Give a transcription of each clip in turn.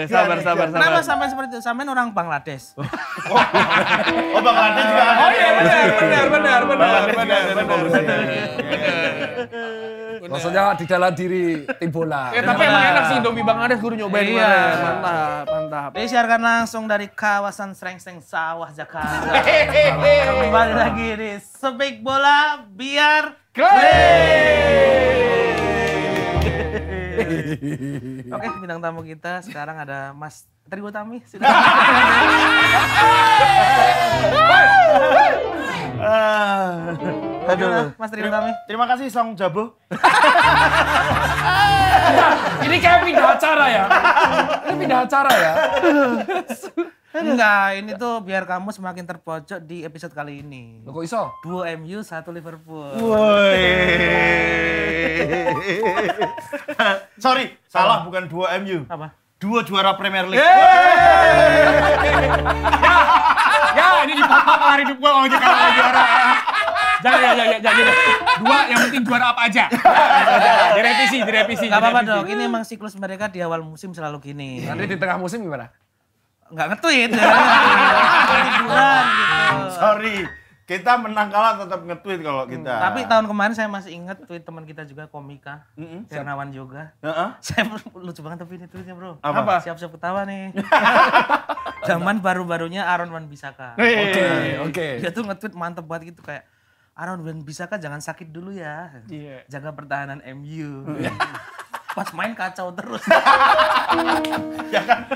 Sabar. Kenapa sampai seperti itu? Sampai orang Bangladesh. Oh, Bangladesh juga ada. Oh iya benar. Maksudnya di dalam diri tim bola. Tapi emang enak sih Indomie Bangladesh gue nyobain kemarin. Mantap. Disiarkan langsung dari kawasan Srengseng Sawah, Jakarta. Kembali lagi di Speak Bola Biar Oke, bintang tamu kita sekarang ada Mas Trio Tami. Aduh, Mas Trio Tami. Terima kasih Song Jabo. Ini kayak pindah acara ya. Enggak, ini tuh biar kamu semakin terpojok di episode kali ini. Loh, kok iso? 2 MU, 1 Liverpool. Woi. Sorry, salah bukan 2 MU. Apa? 2 juara Premier League. Ya, ini dipotong hari hidup gua kalau Jakarta juara. Jangan. 2 yang penting juara apa aja. Direvisi. Gak apa-apa dong, ini emang siklus mereka di awal musim selalu gini. Nanti di tengah musim gimana? Nggak nge-tweet ya. Liburan gitu. Sorry, kita menang kalah tetap nge-tweet kalau kita. Tapi tahun kemarin saya masih ingat tweet teman kita juga, Komika. Hernawan juga. Saya lucu banget tapi ini tweetnya bro. Apa? Siap-siap ketawa nih. Zaman baru-barunya Aaron Wan Bissaka. Oke. Dia tuh nge-tweet mantep banget gitu kayak, Aaron Wan Bissaka jangan sakit dulu ya. Iya. Jaga pertahanan MU. Pas main kacau terus. Ya kan,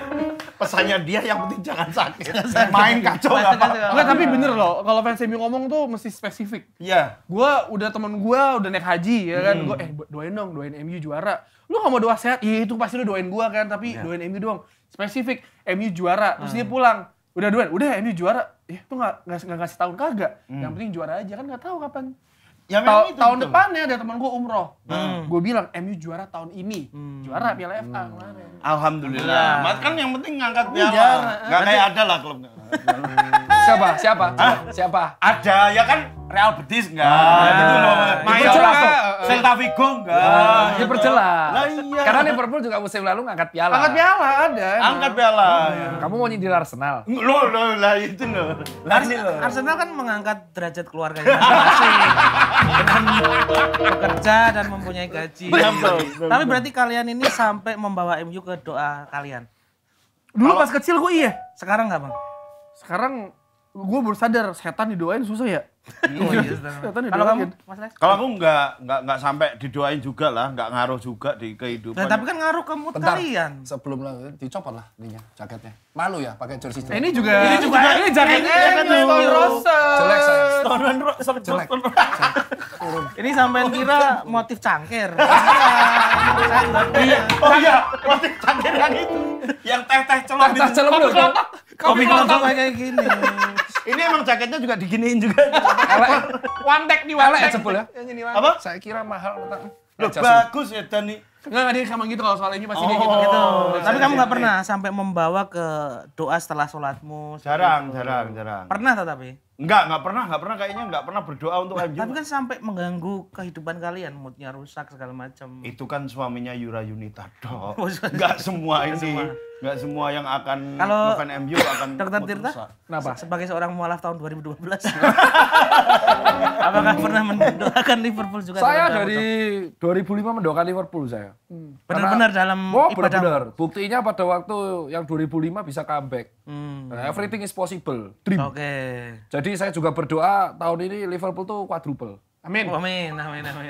pesannya dia yang penting jangan sakit. Main kacau nggak apa-apa. Enggak, tapi bener loh, kalau fans MU ngomong tuh mesti spesifik. Iya. Temen gue udah naik haji ya kan, gue doain MU juara. Lu gak mau doa sehat? Iya itu pasti lu doain gue kan, tapi doain MU doang. Spesifik, MU juara, terus dia pulang. Udah MU juara. Itu nggak ngasih tahun kagak. Yang penting juara aja kan nggak tahu kapan. Ya memang itu tahun betul. depannya ada teman gue umroh. Gue bilang MU juara tahun ini. Juara Piala FA kemarin. Alhamdulillah. Mat kan yang penting ngangkat piala. Nggak kayak ada lah klub. Siapa? Ada, ya kan Real Betis enggak. Gitu loh. Diperjelas tuh. Celta Vigo enggak. Diperjelas. Lah iya. Karena Liverpool juga musim lalu ngangkat piala. Angkat piala ada. Angkat piala. Kamu mau nyindir Arsenal? Loh, lah itu loh. Lah ini loh. Arsenal kan mengangkat derajat keluarganya masing-masing dengan bekerja dan mempunyai gaji. Tapi berarti kalian ini sampai membawa MU ke doa kalian. Dulu pas kecil gue iya. Sekarang nggak bang? Sekarang gue baru sadar setan didoain susah ya. Oh iya. Kalau kamu, Mas Lex? Kalau aku nggak sampai didoain juga lah, nggak ngaruh juga di kehidupan. Nah, tapi kan ngaruh ke mood kalian. Sebelum dicopot lah ininya, jaketnya. Malu ya pakai jersey jelek. Ini jaketnya Stone Roses. Jelek saya. Jelek. Ini sampean kira motif cangkir. Oh iya, motif cangkir yang itu. Yang teh-teh celok Tas celem loh. Kopi kelompok kayak gini. Ini emang jaketnya juga diginiin juga. One deck Elek jebol ya. Apa? Saya kira mahal. Loh, bagus ya Dani. Enggak dia sama gitu kalau soal ini pasti dia gitu. Tapi kamu nggak pernah sampai membawa ke doa setelah sholatmu? Jarang. Pernah tapi? Nggak pernah kayaknya nggak pernah berdoa untuk MU. Tapi kan sampai mengganggu kehidupan kalian, moodnya rusak segala macam. Itu kan suaminya Yura Yunita dong. Oh, Nggak semua ini. Nggak semua yang akan Kalau bukan MU akan Dr. mood Tirta, rusak. Kenapa? Sebagai seorang mualaf tahun 2012. Apakah pernah mendoakan Liverpool juga? Saya dari 2005 mendoakan Liverpool saya. Benar-benar dalam ibadah. Benar. Buktinya pada waktu yang 2005 bisa comeback. Nah, everything is possible. Dream. Oke. Jadi saya juga berdoa tahun ini Liverpool tuh quadruple. Amin. Amin.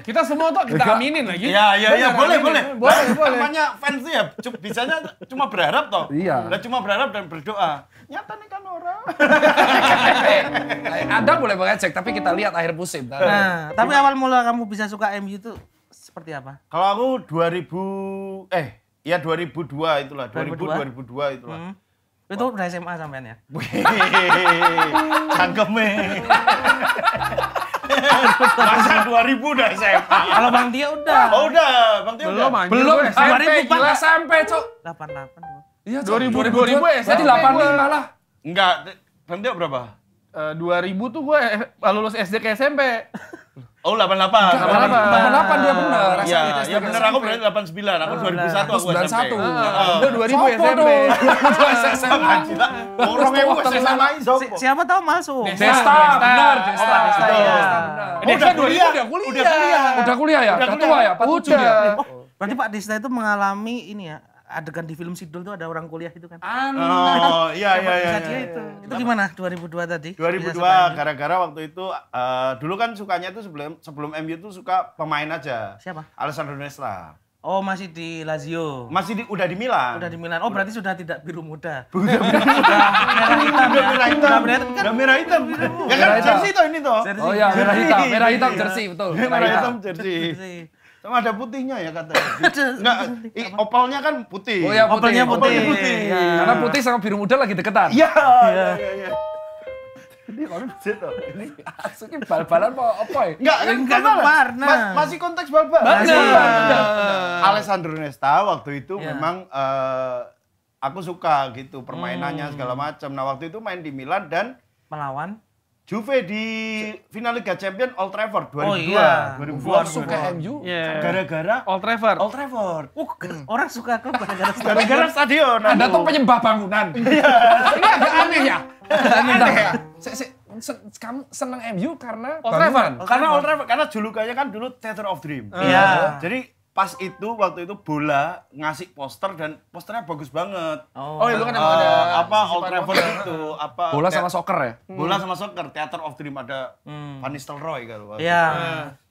Kita semua tuh kita aminin lagi. Iya, boleh. Boleh. Namanya fans ya, bisanya cuma berharap toh. Iya. Lah cuma berharap dan berdoa. Nyata nih kan orang. Anda boleh mengecek, tapi kita lihat akhir musim. Nah, tapi awal mula kamu bisa suka MU itu seperti apa? Kalau aku 2002 itulah, 2002 itulah. Itu udah SMA sampean ya? Cangkeme. Masa 2000 udah SMA. Kalau Bang Tia udah. Oh udah, Bang Tio udah. Belum SMP, 2004. gila SMP, Cok. 88 dulu. Iya, 2000 Jadi 85 lah. Enggak, Bang Tio berapa? 2000 tuh gue lulus SD ke SMP. Oh, 88. 88 dia benar. Iya, ya bener aku berarti 89. Aku 2001 aku SMP. 91. Lu 2000 SMP. Orang yang SMA iso. Siapa tahu masuk? Desta, benar. Desta. Desta, iya. Desta 2000 udah kuliah. Udah kuliah ya? Udah tua ya? 47 ya? Berarti Pak Desta itu mengalami ini ya, adegan di film Sidul tuh ada orang kuliah itu kan? Oh, iya. Bisa dia itu. Itu gimana 2002 tadi? 2002 gara-gara waktu itu dulu kan sukanya itu sebelum MU itu suka pemain aja. Siapa? Alessandro Nesta. Oh, masih di Lazio. Udah di Milan. Udah di Milan. Oh, berarti sudah tidak biru muda. Udah merah hitam ya. Merah hitam. Udah merah hitam. Ya kan jersey toh ini toh. Oh iya, merah hitam jersey, betul. Merah hitam jersey. Sama ada putihnya ya katanya. Enggak, opalnya kan putih. Oh ya, Opalnya putih. Karena putih sama biru muda lagi deketan. Iya. Ini kalau ini Asuknya bal-balan apa ya? Enggak warna. masih konteks bal-bal. Alessandro Nesta waktu itu memang aku suka gitu permainannya segala macam. Nah, waktu itu main di Milan dan Melawan Juve di final Liga Champions Old Trafford 2002. Oh iya. 2002 Suka MU. gara-gara Old Trafford. Old Trafford. orang suka klub Gara-gara stadion. Anda tuh penyembah bangunan. Ini agak aneh ya? Aneh ya? Kamu seneng MU karena Old Trafford. Karena Old Trafford, karena julukannya kan dulu Theater of Dream. Iya. Jadi pas itu waktu itu bola ngasih poster dan posternya bagus banget. Oh, itu kan emang ada Old Trafford itu bola sama soccer ya? bola sama soccer, Theater of Dream ada Van Nistelrooy kalau. Iya.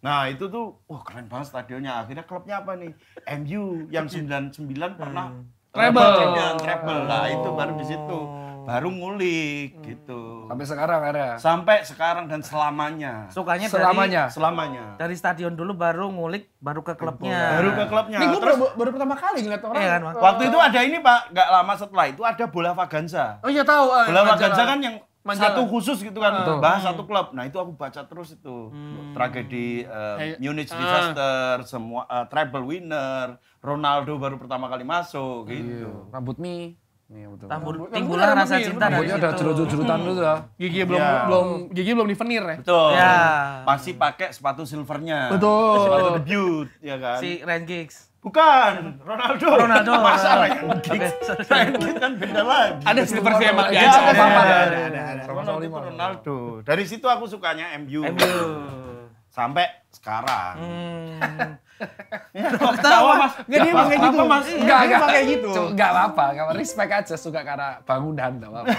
Nah, itu tuh keren banget stadionnya. Akhirnya klubnya apa nih? MU yang 99 pernah treble. Nah, itu baru di situ. Baru ngulik gitu. Sampai sekarang ada. Sampai sekarang dan selamanya. Sukanya Selamanya. dari stadion dulu baru ngulik baru ke klubnya. Baru ke klubnya. Ini gue Terus baru pertama kali ngeliat orang. Iya kan, Mas? waktu itu ada ini Pak, nggak lama setelah itu ada bola Vaganza. Oh iya tahu. Bola Vaganza kan yang Majalah. satu khusus gitu kan, bahas satu klub. Nah, itu aku baca terus itu. Tragedi Munich disaster, semua treble winner, Ronaldo baru pertama kali masuk gitu. Rambut mie. Iya betul. Timbulan rasa cinta dari Rambutnya ada situ. jerut-jerutan dulu ya. Gigi belum di veneer ya. Betul. Ya. Masih pakai sepatu silvernya. Betul. Sepatu debut, ya kan? Si Ryan Giggs. Bukan, Ronaldo. Masa Ryan Giggs? Ryan Giggs kan beda lagi. Ada silver sih emang. Ya, ada. Sama Itu Ronaldo. Dari situ aku sukanya MU. Sampai sekarang. Ketawa Mas. Enggak dia pakai gitu. Mas. Enggak pakai gitu. Enggak apa-apa, respect aja suka karena bangunan enggak apa-apa.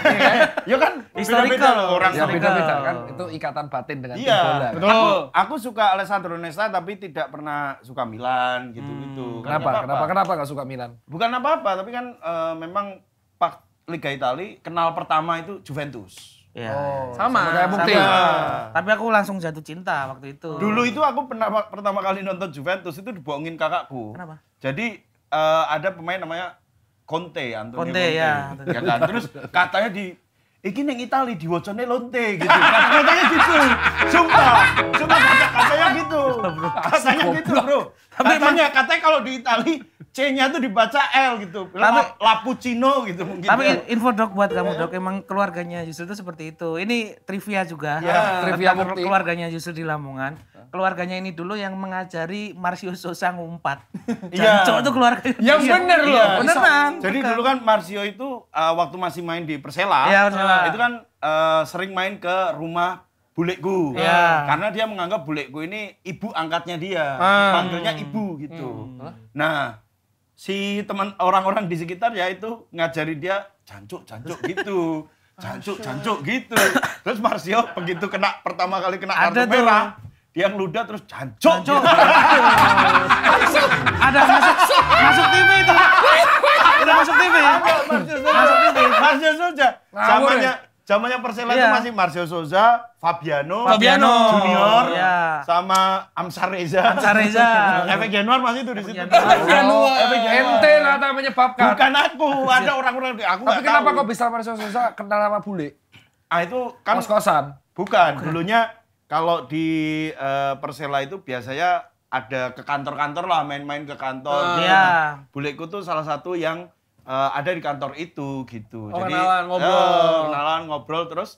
Ya kan Historical beda-beda loh orang. Ya beda-beda kan, itu ikatan batin dengan tim Iya, bola. betul. Aku suka Alessandro Nesta tapi tidak pernah suka Milan gitu-gitu. Kan nggak apa-apa. Kenapa enggak suka Milan? Bukan apa-apa, tapi kan memang Liga Italia kenal pertama itu Juventus. Iya. Sama. Kayak bukti. Tapi aku langsung jatuh cinta waktu itu. Dulu itu aku pertama kali nonton Juventus itu dibohongin kakakku. Kenapa? Jadi ada pemain namanya Antonio Conte. Ya. Ya kan? Terus katanya iki neng Itali diwacane Lonte gitu. Katanya gitu. Sumpah katanya gitu. Katanya gitu, Bro. Katanya kalau di Itali C-nya tuh dibaca L gitu. Lapuccino gitu mungkin. Tapi info Dok buat kamu Dok, emang keluarganya Yusril itu seperti itu. Ini trivia juga. Trivia Tentang bukti. keluarganya Yusril di Lamongan. Keluarganya ini dulu yang mengajari Marcio Sosa ngumpat. Iya. Jancok itu keluarganya. Yang bener loh. Iya. Beneran. Jadi dulu kan Marcio itu waktu masih main di Persela, Iya, Persela. itu kan sering main ke rumah bulekku. Iya. Karena dia menganggap bulekku ini ibu angkatnya dia. Panggilnya ibu gitu. Nah, si teman orang-orang di sekitar ya itu ngajari dia jancuk gitu. Jancuk gitu. Terus Marcio begitu pertama kali kena kartu Ada tuh. merah, dia ngeludah terus jancuk. Gitu. Ada masuk TV itu. Udah masuk TV ya? Marcio Souza. Zamannya Persela itu Iya. masih Marcio Souza, Fabiano Junior, Iya. sama Amsar Reza. Efek Januar masih itu di situ. Ente kata menyebabkan. Bukan aku, ada orang-orang aku Tapi nggak kenapa tahu. kok bisa Marcio Souza kenal sama bule? itu kan Kos-kosan. bukan. Dulunya kalau di Persela itu biasanya ada ke kantor-kantor lah, main-main ke kantor. Iya. Bulekku tuh salah satu yang ada di kantor itu gitu. Oh, kenalan, ngobrol. Kenalan, ngobrol terus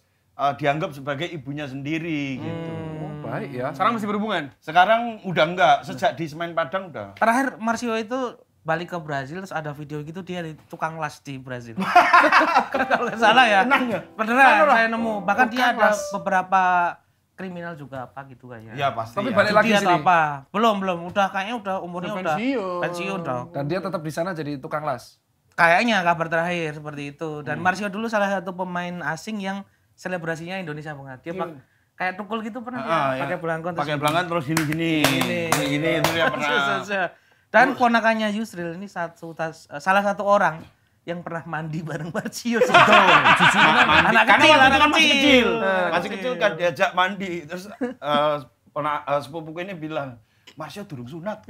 dianggap sebagai ibunya sendiri gitu. Baik ya. Sekarang masih berhubungan. Sekarang udah enggak, sejak di Semen Padang udah. Terakhir Marcio itu balik ke Brazil terus ada video gitu dia di tukang las di Brazil. Kalau nggak salah ya. Beneran saya nemu. Bahkan dia ada beberapa kriminal juga apa gitu kayaknya. Iya pasti. Tapi ya. balik lagi Judi atau sini. apa? Belum. Udah kayaknya udah umurnya udah pensiun dong. Dan dia tetap di sana jadi tukang las. Kayaknya kabar terakhir seperti itu. Dan Marcio dulu salah satu pemain asing yang selebrasinya Indonesia banget. Dia kayak tukul gitu pernah dia pakai belangkon terus Pakai belangkon terus gini itu dia pernah. Dan ponakannya Yusril ini salah satu orang yang pernah mandi bareng Marcio. Anak kecil, Nah, masih kecil kan diajak mandi terus sepupuku ini bilang, Marcio durung sunat.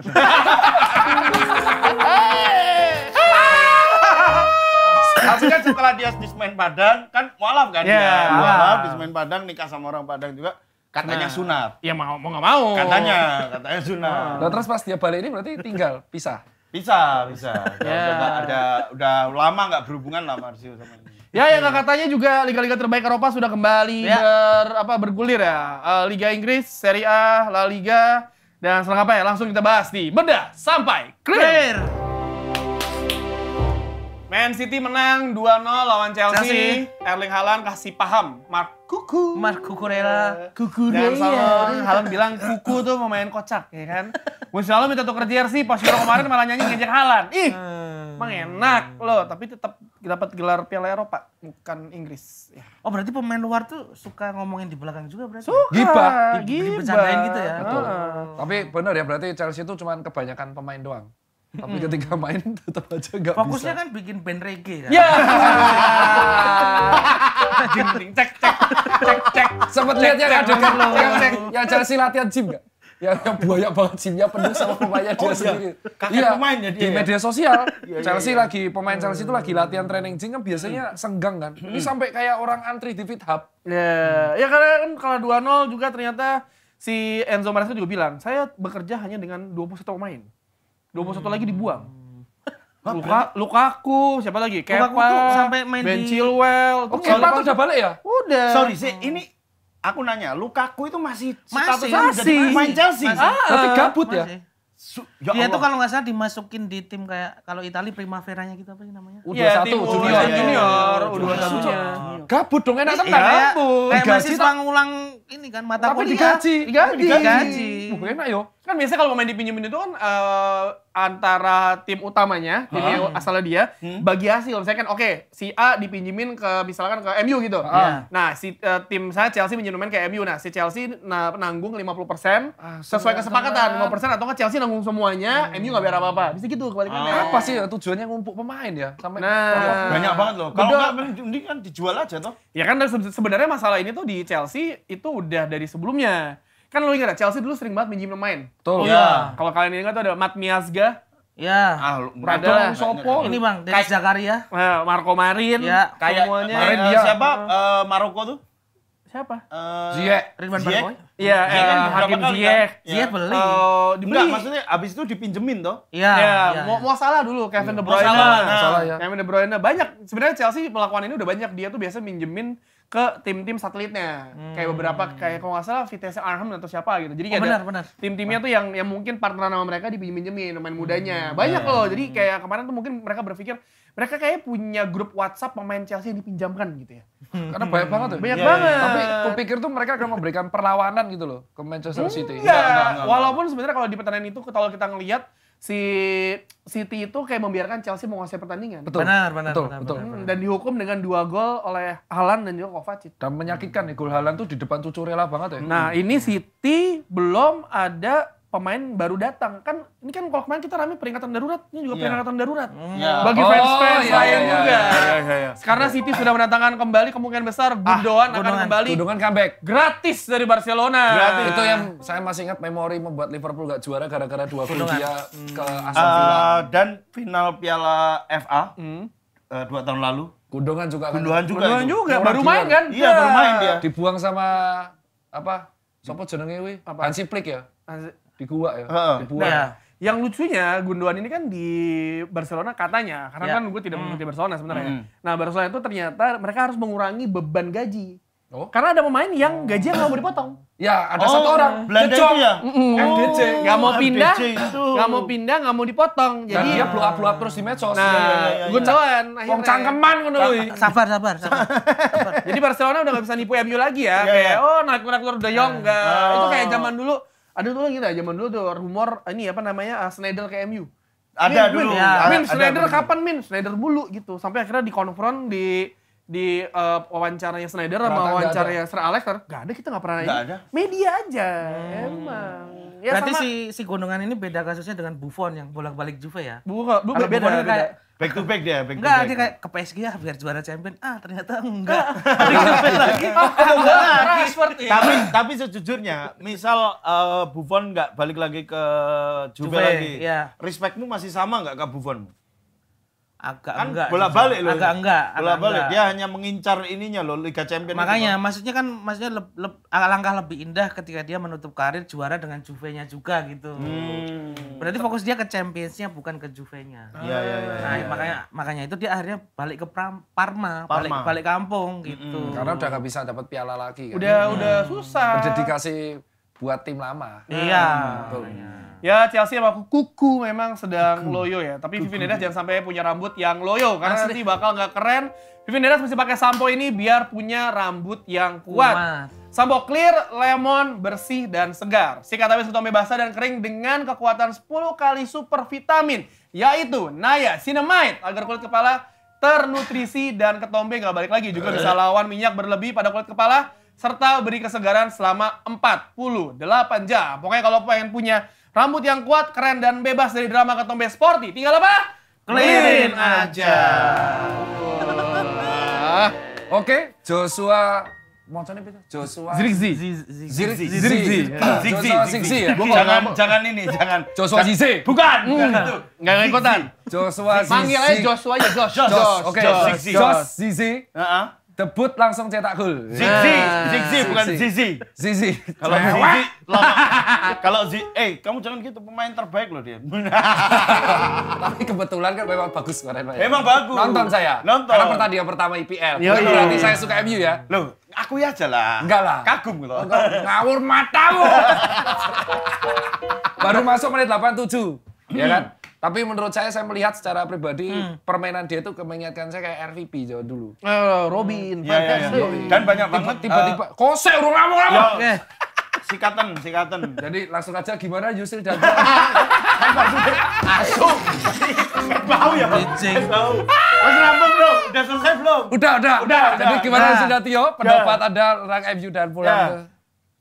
Tapi kan setelah dia di Semen Padang kan mualaf kan dia. Mualaf di Semen Padang nikah sama orang Padang juga katanya sunat. Ya mau nggak mau. Katanya sunat. Nah terus pas dia balik ini berarti tinggal pisah. Bisa. Udah lama nggak berhubungan lah Marcio sama ini. Ya, yang katanya juga liga-liga terbaik Eropa sudah kembali bergulir ya. Liga Inggris, Serie A, La Liga, dan selengkapnya langsung kita bahas di Bedah Sampai Clear. Man City menang 2-0 lawan Chelsea. Erling Haaland kasih paham Mark Cucurella. Dan sama Haaland bilang Kuku tuh pemain kocak, ya kan? Musim lalu minta tuker jersey, pas Euro kemarin malah nyanyi ngejek Haaland. Ih, emang enak loh, tapi tetap dapat gelar Piala Eropa, bukan Inggris. Ya. Oh berarti pemain luar tuh suka ngomongin di belakang juga berarti? Gibah. Dibercandain gitu ya? Betul. Tapi benar ya berarti Chelsea itu cuma kebanyakan pemain doang. Tapi ketika main tetap aja nggak bisa. Fokusnya kan bikin band reggae kan? Ya. Cek. Sempat lihat yang ada yang Chelsea latihan gym nggak? Yang buaya banget gymnya penuh sama pemainnya dia sendiri. Kakek pemainnya dia di ya? media sosial. Chelsea lagi pemain Chelsea itu lagi latihan training gym kan biasanya senggang kan. Ini sampai kayak orang antri di Fit Hub. Ya karena kan kalau 2-0 juga ternyata si Enzo Maresca juga bilang, saya bekerja hanya dengan 21 pemain. 21 lagi dibuang. Lukaku, siapa lagi? Lukaku tuh sampai main Ben di- Chilwell. Oh, Kepa tuh udah balik ya? Udah. Sorry sih, ini aku nanya, Lukaku itu masih Masih. menjadi pemain Chelsea? Berarti gabut ya? Masih. Ya Dia tuh Allah. kalau nggak salah dimasukin di tim kayak kalau Itali Primaveranya gitu apa sih namanya? Iya, U21 tim junior. junior, Iya, U21-nya. Gabut dong enak tenan. Kayak Digaji mahasiswa ngulang ini kan mata tapi kuliah. digaji. Enak yo. Kan biasanya kalau pemain dipinjemin itu kan antara tim utamanya, tim yang asalnya dia, bagi hasil. Misalnya kan oke, si A dipinjemin ke misalkan ke MU gitu. Nah, si tim saya Chelsea pinjem pemain ke MU. Nah, si Chelsea nanggung 50% sesuai kesepakatan. 5% atau nggak Chelsea nanggung semuanya, MU nggak bayar apa-apa. Bisa gitu kebalikannya. Apa sih ya tujuannya ngumpuk pemain ya? Sampai Nah, Banyak banget loh. Kalau nggak, mending kan dijual aja toh. ya kan sebenarnya masalah ini tuh di Chelsea itu udah dari sebelumnya. Kan lo ingat ya, Chelsea dulu sering banget minjem pemain. Betul. Iya. Kalau kalian ingat tuh ada Matt Miazga, Ya. Radon, Sopo. Ini Bang, Dennis Zakaria. Marco Marin, Ya, Kayak semuanya. kemarin dia. siapa? Maroko tuh? Siapa? Ziyech. Ridwan Ziyech. Barkoy. Iya, Ziyech kan Hakim berapa kali Ziyech. kan? Ziyech beli. Dibeli. Enggak, maksudnya abis itu dipinjemin toh? Iya. Ya, iya. mau salah dulu Kevin De Bruyne. Salah. Salah ya. Kevin De Bruyne banyak. Sebenarnya Chelsea melakukan ini udah banyak. Dia tuh biasa minjemin ke tim-tim satelitnya. Kayak beberapa kayak kalau nggak salah Vitesse Arnhem atau siapa gitu. Jadi Oh, kayak benar. tim-timnya tuh yang mungkin partner sama mereka dipinjemin pemain mudanya. Banyak loh. Jadi kayak kemarin tuh mungkin mereka berpikir mereka kayak punya grup WhatsApp pemain Chelsea yang dipinjamkan gitu ya. Karena banyak banget tuh. Banyak Iya, banget. Tapi kupikir tuh mereka akan memberikan perlawanan gitu loh ke Manchester City. Enggak. Walaupun sebenarnya kalau di pertandingan itu kalau kita ngelihat si City itu kayak membiarkan Chelsea menguasai pertandingan. Betul. Benar. Betul. Dan dihukum dengan 2 gol oleh Haaland dan juga Kovacic. Dan menyakitkan nih gol Haaland tuh di depan Cucurella banget ya. Nah, ini City belum ada pemain baru datang. Kan ini kan kalau kemarin kita rame peringatan darurat, ini juga peringatan darurat. Iya. Bagi fans-fans iya, lain iya, juga. Iya. Karena City sudah mendatangkan kembali kemungkinan besar Gundogan akan kembali Tudungan comeback. gratis dari Barcelona. Gratis. Itu yang saya masih ingat memori membuat Liverpool gak juara gara-gara 2 gol dia ke Aston Villa. Dan final Piala FA 2 tahun lalu. Gundogan juga kan. Gundogan juga. Gundogan itu. juga Orang baru gila. main kan? Iya, baru main dia. Dibuang sama apa? Sopo jenenge wi? Hansi Flick ya? Di gua ya. Dibuang. Iya. Yang lucunya Gundogan ini kan di Barcelona katanya, karena kan gue tidak mengikuti Barcelona sebenarnya. Nah Barcelona itu ternyata mereka harus mengurangi beban gaji. Oh. Karena ada pemain yang gajinya nggak mau dipotong. Ya, ada satu orang. Belanda The itu Jong. ya? FDC. Nggak mau pindah, FDC itu. nggak mau pindah, nggak mau dipotong. Dan Jadi dia blow up terus di medsos. nah, gundoan Wong cangkeman ngono kuwi. Sabar. Jadi Barcelona udah nggak bisa nipu MU lagi ya. Iya, Kayak iya. oh naik De Jong enggak. Itu kayak zaman dulu. Ada tuh gitu ya, zaman dulu tuh rumor ini apa namanya Schneider ke MU. Ada Min, dulu. Min, Ya. Min, Ada Schneider dulu. kapan Min? Schneider mulu gitu. Sampai akhirnya dikonfront di wawancaranya Schneider sama Ternyata nggak wawancaranya Sir Alex. Gak ada, kita gak pernah Nggak nanya. ada. Media aja, emang. Ya Berarti sama, si Gondongan ini beda kasusnya dengan Buffon yang bolak-balik Juve ya? Bukan, Kalau beda. Buffon kayak Back to back dia, back to enggak, back. dia kayak ke PSG ya biar juara champion. Ternyata enggak. Juve lagi. Rashford ya. Tapi sejujurnya, misal Buffon nggak balik lagi ke Juve Juve, lagi, iya. respectmu masih sama nggak ke Buffon? Agak Kan enggak. bola-balik loh. Agak enggak. Bola-balik, dia hanya mengincar ininya loh, Liga Champions. Makanya itu. maksudnya alangkah lebih indah ketika dia menutup karir juara dengan Juve-nya juga gitu. Berarti fokus dia ke Champions-nya bukan ke Juve-nya. Iya. Nah, makanya itu dia akhirnya balik ke Parma. Balik kampung gitu. Karena udah gak bisa dapat piala lagi kan. Udah susah. Berdedikasi buat tim lama. Iya. Betul. Ya Chelsea sama Kuku memang sedang loyo ya. Tapi Vivi Nedas jangan sampai punya rambut yang loyo. Karena nanti bakal nggak keren. Vivi Nedas mesti pakai sampo ini biar punya rambut yang kuat. Sampo clear, lemon, bersih, dan segar. Sikat habis ketombe basah dan kering dengan kekuatan 10 kali super vitamin. Yaitu niacinamide. Agar kulit kepala ternutrisi dan ketombe nggak balik lagi. Juga bisa lawan minyak berlebih pada kulit kepala. Serta beri kesegaran selama 48 jam. Pokoknya kalau pengen punya rambut yang kuat, keren, dan bebas dari drama ketombe sporty, tinggal apa? Clearin aja. Oke, Joshua Mocone itu Joshua Zirkzee. Zirkzee. Joshua Zirkzee ya. Jangan ini, jangan. Joshua Zirkzee. Bukan itu. Nggak ikutan. Joshua Zirkzee. Manggil aja Joshua aja, Josh. Oke, Zirkzee. Josh Zirkzee. Heeh. Debut langsung cetak gol. Zigzi bukan Zizi. Zizi. Kalau Zizi lama. Kalau kamu jangan gitu, pemain terbaik loh dia. Tapi kebetulan kan memang bagus kemarin, Pak. Memang bagus. Nonton saya. Nonton. Karena pertandingan pertama IPL. Iya. Berarti saya suka MU ya. Loh, aku aja lah. Enggak lah. Kagum loh. Ngawur matamu. Baru masuk menit 87. Ya kan? Tapi menurut saya melihat secara pribadi permainan dia itu mengingatkan saya kayak RVP Jawa dulu. Robin. Iya. Dan banyak banget Tiba-tiba kose urung ngomong. ya, sikatan. Jadi langsung aja gimana Yusil dan Asuk. Bau ya. Bau. Mas rampung belum? Udah selesai belum? Udah. Jadi gimana Udah. Yusil dan Tio? Pendapat Anda tentang MU dan Fulham? Ya.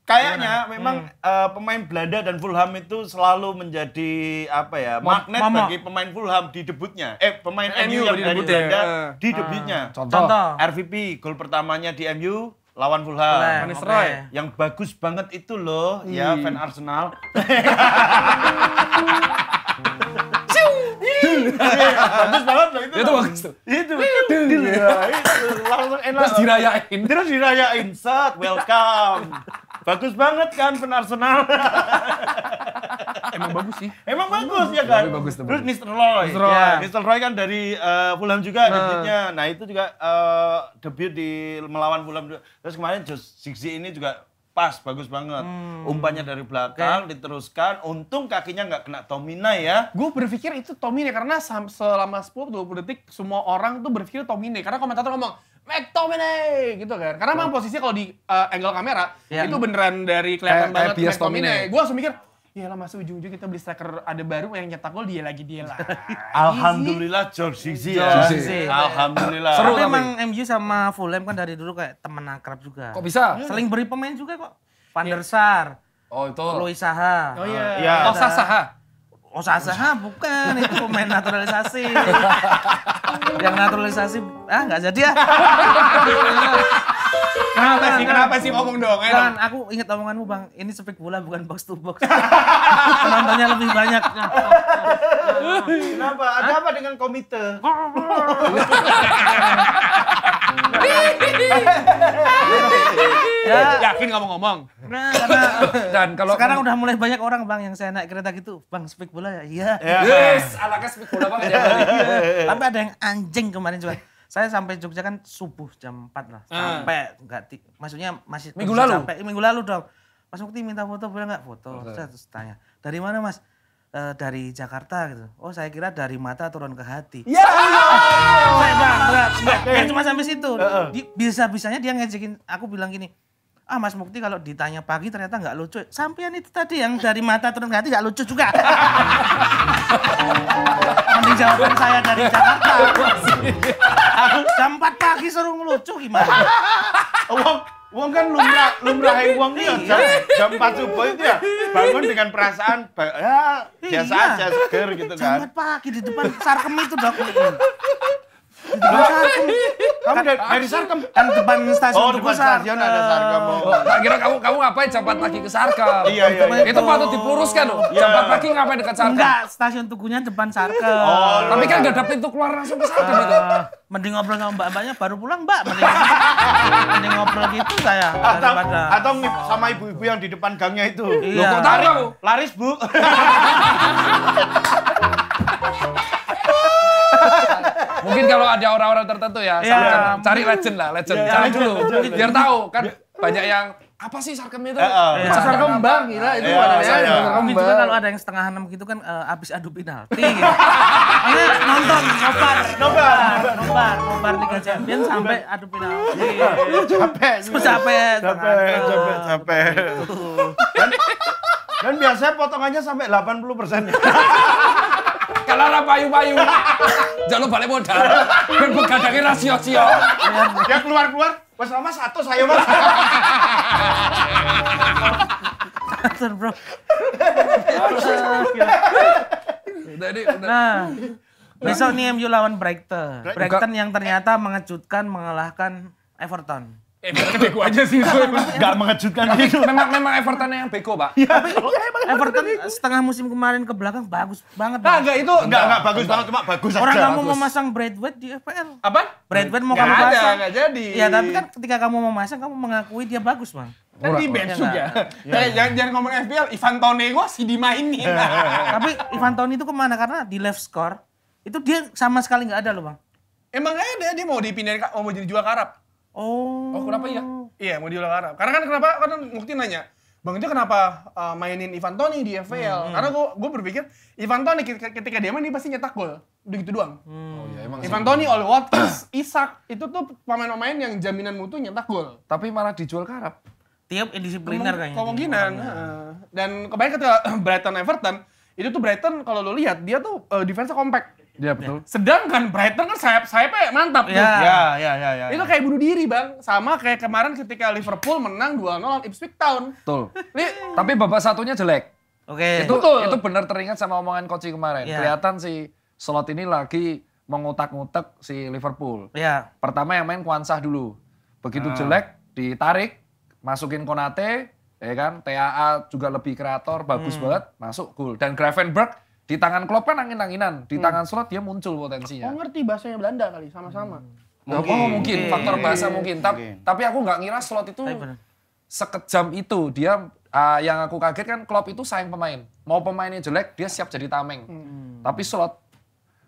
Kayaknya memang pemain Belanda dan Fulham itu selalu menjadi apa ya, magnet bagi pemain Fulham di debutnya. Pemain MU yang di dari debutnya. Belanda di debutnya. Contoh. RVP gol pertamanya di MU lawan Fulham. Van Nistelrooy. Yang bagus banget itu loh, ya fan Arsenal. Bagus banget loh itu. Itu loh. bagus tuh. Itu langsung enak. Terus dirayain, set, welcome. Bagus banget kan fan Arsenal. Emang bagus sih. Emang bagus ya kan? Bagus. Terus Nistelrooy. Nistelrooy. Nistelrooy kan dari Fulham juga debutnya. Nah, itu juga debut di melawan Fulham juga. Terus kemarin Josh Zirkzee ini juga pas, bagus banget. Umpannya dari belakang, diteruskan. Untung kakinya nggak kena Tomine ya. Gue berpikir itu Tomine karena selama 10-20 detik semua orang tuh berpikir Tomine. Karena komentator ngomong, McTominay gitu kan. Karena memang posisinya kalau di angle kamera itu beneran dari kelihatan Kayak banget bias McTominay. Gue langsung mikir, ya lah masa ujung-ujung kita beli striker ada baru yang nyetak gol dia lagi. Alhamdulillah George Zirkzee ya. Zirkzee. Alhamdulillah. Seru Tapi tapi. emang MU sama Fulham kan dari dulu kayak temen akrab juga. Kok bisa? Seling beri pemain juga kok. Van der Sar, Oh itu. Louis Saha. Oh iya. Iya. Oh Saha. Oh Saha bukan, itu pemain naturalisasi. Yang naturalisasi, nggak jadi ya. Kenapa sih ngomong dong? Kan aku ingat omonganmu Bang, ini speak bola bukan box to box. Penontonnya lebih banyak. Kenapa? Ada apa dengan komite? Yakin nggak mau ngomong? Nah, karena Dan kalau sekarang udah mulai banyak orang Bang yang saya naik kereta gitu, Bang speak bola ya? Iya. Yes, anaknya speak bola banget ya. Tapi ada yang anjing kemarin juga. Saya sampai Jogja kan subuh jam 4 lah. Sampai maksudnya masih Minggu lalu? Minggu lalu dong. Mas Mukti minta foto, boleh nggak foto? Saya terus tanya, dari mana Mas? Dari Jakarta gitu. Oh saya kira dari mata turun ke hati. Ya Enggak. Cuma sampai situ. Bisa-bisanya dia ngejekin, aku bilang gini, Mas Mukti kalau ditanya pagi ternyata nggak lucu. Sampean itu tadi yang dari mata turun ke hati nggak lucu juga. Mending jawaban saya dari Jakarta. Aku jam 4 pagi suruh ngelucu gimana? Wong kan lumrah wong ya jam 4 subuh itu ya bangun dengan perasaan ya biasa aja seger gitu kan. Jam 4 pagi di depan Sarkem itu dok. Kamu dari Sarkem? Kan depan stasiun. Oh, depan stasiun ada Sarkem. Tak kira kamu ngapain jam 4 pagi ke Sarkem? Iya. Itu patut diluruskan loh. Jam 4 pagi ngapain dekat Sarkem? Enggak, stasiun Tugunya depan Sarkem. Tapi kan gak ada pintu keluar langsung ke Sarkem itu. Mending ngobrol sama mbak-mbaknya baru pulang mbak. Mending ngobrol gitu saya. Atau sama ibu-ibu yang di depan gangnya itu. Iya. Loh kok tahu? Laris Bu. Mungkin kalau ada orang-orang tertentu ya, Sarkem, cari legend lah, cari dulu. Biar tahu kan banyak yang apa sih Sarkem itu? Sarkem Bang, gila itu ada ya. Mungkin juga kalau ada yang setengah 6 gitu kan abis adu penalti gitu. Nonton nobar Liga Champions sampai adu penalti. Capek. Dan biasanya potongannya sampai 80%. Kalau ada payu-payu, jangan balik modal. Ben begadangin rasio-sio. Dia keluar, Mas Mama satu saya Mas. Bro. Nah, besok nih MU lawan Brighton. Brighton yang ternyata mengejutkan mengalahkan Everton. Bego aja sih itu. Enggak mengejutkan gitu. memang Everton yang bego, Pak. Everton setengah musim kemarin ke belakang bagus banget. Enggak itu. Enggak bagus banget, cuma bagus aja. Orang kamu mau masang Braithwaite di FPL. Apa? Braithwaite mau kamu pasang. Enggak jadi. Ya tapi kan ketika kamu mau masang kamu mengakui dia bagus, Bang. Kan di bench juga. Jangan ngomong FPL, Ivan Toney gua sih dimainin. Tapi Ivan Toney itu kemana? Karena di left score itu dia sama sekali nggak ada loh, Bang. Emang ada dia mau dipindahin mau jadi jual ke Arab. Oh, kenapa ya? Iya, mau jual ke Arab. Karena kan kenapa? Kan Mukti nanya, Bang itu kenapa mainin Ivan Toney di FPL? Karena gue berpikir Ivan Toney ketika dia main dia pasti nyetak gol. Udah gitu doang. Oh iya emang. Ivan Toney, Oli Watkins, Isak itu tuh pemain-pemain yang jaminan mutu nyetak gol. Tapi malah dijual ke Arab. tiap indisipliner kayaknya. Kemungkinan. Dan kebanyakan ketika Brighton Everton, itu tuh Brighton kalau lo lihat dia tuh defense-nya compact. Iya betul. Sedangkan Brighton kan sayap-sayapnya mantap tuh. Ya. Itu kayak bunuh diri, Bang. Sama kayak kemarin ketika Liverpool menang 2-0 lawan Ipswich Town. Betul. Tapi babak satunya jelek. Oke. Itu benar teringat sama omongan coach kemarin. Iya. Kelihatan si Slot ini lagi mengutak-ngutak si Liverpool. Iya. Pertama yang main Kwanzaa dulu. Begitu jelek, ditarik, masukin Konate, ya kan? TAA juga lebih kreator, bagus banget, masuk gol. Dan Gravenberch di tangan Klopp kan angin-anginan, di tangan Slot dia muncul potensinya. Oh ngerti bahasanya Belanda kali, sama-sama. Mungkin faktor bahasa mungkin. Tapi aku nggak ngira Slot itu sekejam itu. Dia yang aku kaget kan Klopp itu sayang pemain. Mau pemainnya jelek, dia siap jadi tameng. Tapi Slot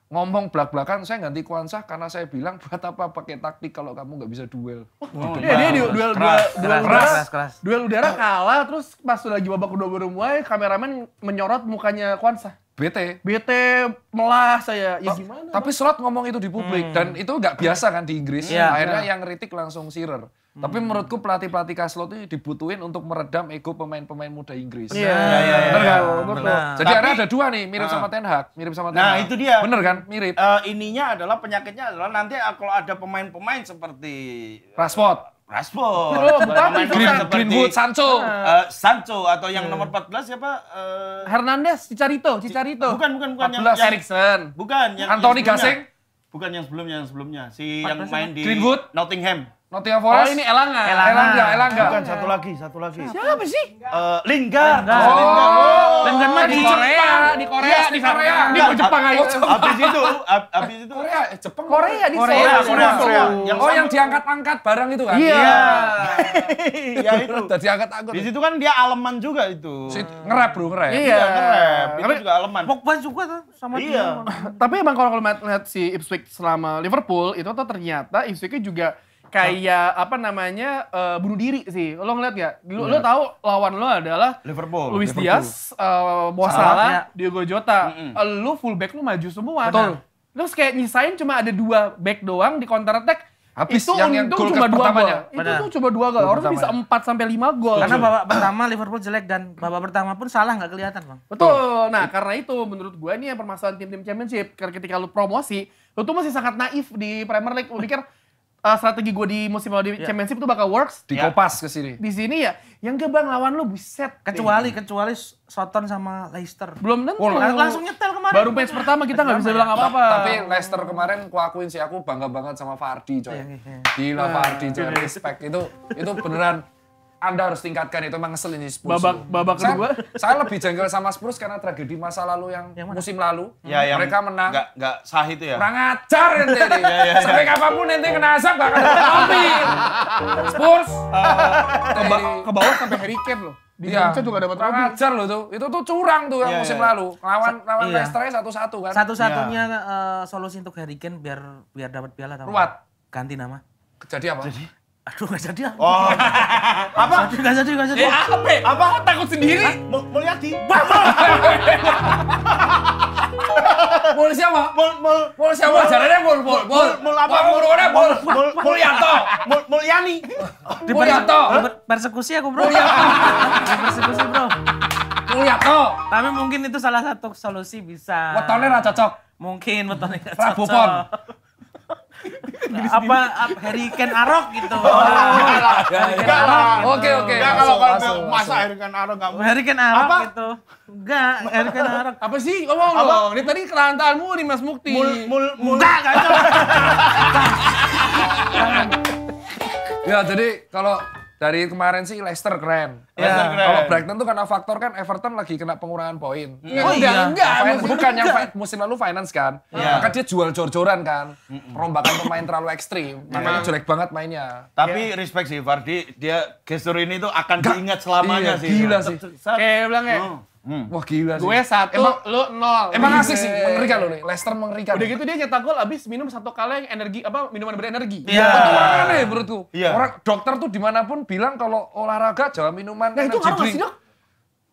ngomong belak-belakan, saya ganti Kwanzaa karena saya bilang buat apa pakai taktik kalau kamu nggak bisa duel. Dia Keras. duel udara kalah, terus pas lagi babak kedua baru mulai, kameramen menyorot mukanya Kwanzaa. BT. Melas saya, ya gimana? Tapi Slot ngomong itu di publik dan itu nggak biasa kan di Inggris. Iya. Akhirnya yang kritik langsung Shearer. Tapi menurutku pelatih-pelatih kayak Slot itu dibutuhin untuk meredam ego pemain-pemain muda Inggris. Iya. Bener kan? Benar. Jadi akhirnya ada dua nih, mirip sama Ten Hag, Nah, itu dia. Bener kan? Mirip. Ininya adalah penyakitnya adalah nanti kalau ada pemain-pemain seperti Rashford, Greenwood, Sancho. Sancho atau yang nomor 14 siapa? Hernandez, Chicharito. Bukan 14 yang Eriksen. Bukan yang Anthony sebelumnya. Gasing. Bukan yang sebelumnya. Si yang main di Greenwood. Nottingham. Nottingham Oh, Forest. ini Elanga. Elanga. Bukan, satu lagi. Siapa sih? Lingard. Oh. Lingard mah Di Korea, di Korea, Iya, di di Korea. Korea. Di Jepang aja. Habis itu Korea, Jepang. Korea di Korea. Korea. Yang diangkat-angkat barang itu kan? Iya. ya itu. Udah diangkat-angkat. Di situ kan dia aleman juga itu. Nge-rap bro, nge-rap. Iya. Nge-rap. Itu Tapi- juga aleman. Pogba juga tuh sama Iya. dia. Tapi emang kalau lihat si Ipswich selama Liverpool itu tuh ternyata Ipswich juga kayak apa namanya bunuh diri sih. Lo ngeliat gak? Lo tahu lawan lo adalah Liverpool. Luis Diaz, Mo Salah, ya. Diogo Jota. Lo fullback lo maju semua. Betul. Terus kayak nyisain cuma ada 2 back doang di counter attack. Habis itu yang untung gol cuma 2 gol. pertamanya. Itu Benar. tuh cuma 2 gol. Gol Orang bisa pertamanya. 4 sampai 5 gol. Karena babak pertama Liverpool jelek dan babak pertama pun Salah nggak kelihatan, Bang. Betul. Nah, karena itu menurut gue ini yang permasalahan tim-tim championship. Karena ketika lu promosi, lu tuh masih sangat naif di Premier League. Lu pikir strategi gue di musim lalu di championship itu bakal works. Di kopas ke sini. Di sini ya, yang gebang lawan lu buset. Kecuali Soton sama Leicester. Belum tentu. Langsung nyetel kemarin. Baru match pertama kita nggak bisa bilang apa-apa. Tapi Leicester kemarin ku akuin sih aku bangga banget sama Vardy coy. Iya. Gila Vardy coy, respect itu beneran Anda harus tingkatkan itu emang ngeselin di Spurs. Babak kedua. Saya lebih jengkel sama Spurs karena tragedi masa lalu yang Yang mana? musim lalu. Ya, yang Mereka menang. Nggak sah itu ya. Kurang ajar ente nih. Sampai kapanpun ente kena asap gak akan dapat trofi. Spurs. Ke bawah sampai Harry Kane loh. Di Indonesia juga dapat kurang trofi. ajar loh tuh. Itu tuh curang tuh yang Iya, musim iya. lalu. Lawan Iya. Leicester 1-1 kan. Satu-satunya solusi untuk Harry Kane biar dapat piala tau. Ruat. Ganti nama. Jadi apa? Aduh, nggak jadi. Oh, Nggak jadi. Apa? Takut sendiri? Mulyadi. Mul siapa? Mul Siapa? Ajarannya Mul apa? Mulyanto. Mulyani. Mulyanto. Persekusi aku, Bro. Persekusi, Bro. Mulyanto. Tapi mungkin itu salah satu solusi bisa. Wetone ra cocok. Mungkin betonnya nggak Rabu cocok. Pon. apa Harry Kane Arok gitu. Oke. Enggak, kalau masa Harry Kane Arok nggak mungkin. Harry Kane Arok Apa? gitu. Enggak, Harry Kane Arok. Apa sih? Ngomong dong. Ini tadi kelantaanmu nih Mas Mukti. Enggak cocok. Ya jadi kalau dari kemarin sih Leicester keren. Leicester keren. Kalau Brighton tuh karena faktor kan Everton lagi kena pengurangan poin. Oh iya. Enggak. Bukan yang musim lalu finance kan. Maka dia jual jor-joran kan. Perombakan pemain terlalu ekstrim. Makanya jelek banget mainnya. Tapi respect sih Vardy, dia gestur ini tuh akan diingat Iya, selamanya sih. gila sih. Kayak bilang ya. Wah gila sih. Gue 1, lu 0. Emang asik sih, mengerikan loh nih. Leicester mengerikan. Udah gitu dia nyetak gol abis minum 1 kali yang energi minuman berenergi. Iya. Itu aneh menurutku. Iya. Orang dokter tuh dimanapun bilang kalau olahraga jangan minuman Nah itu energy ngaruh nggak drink. sih, Dok?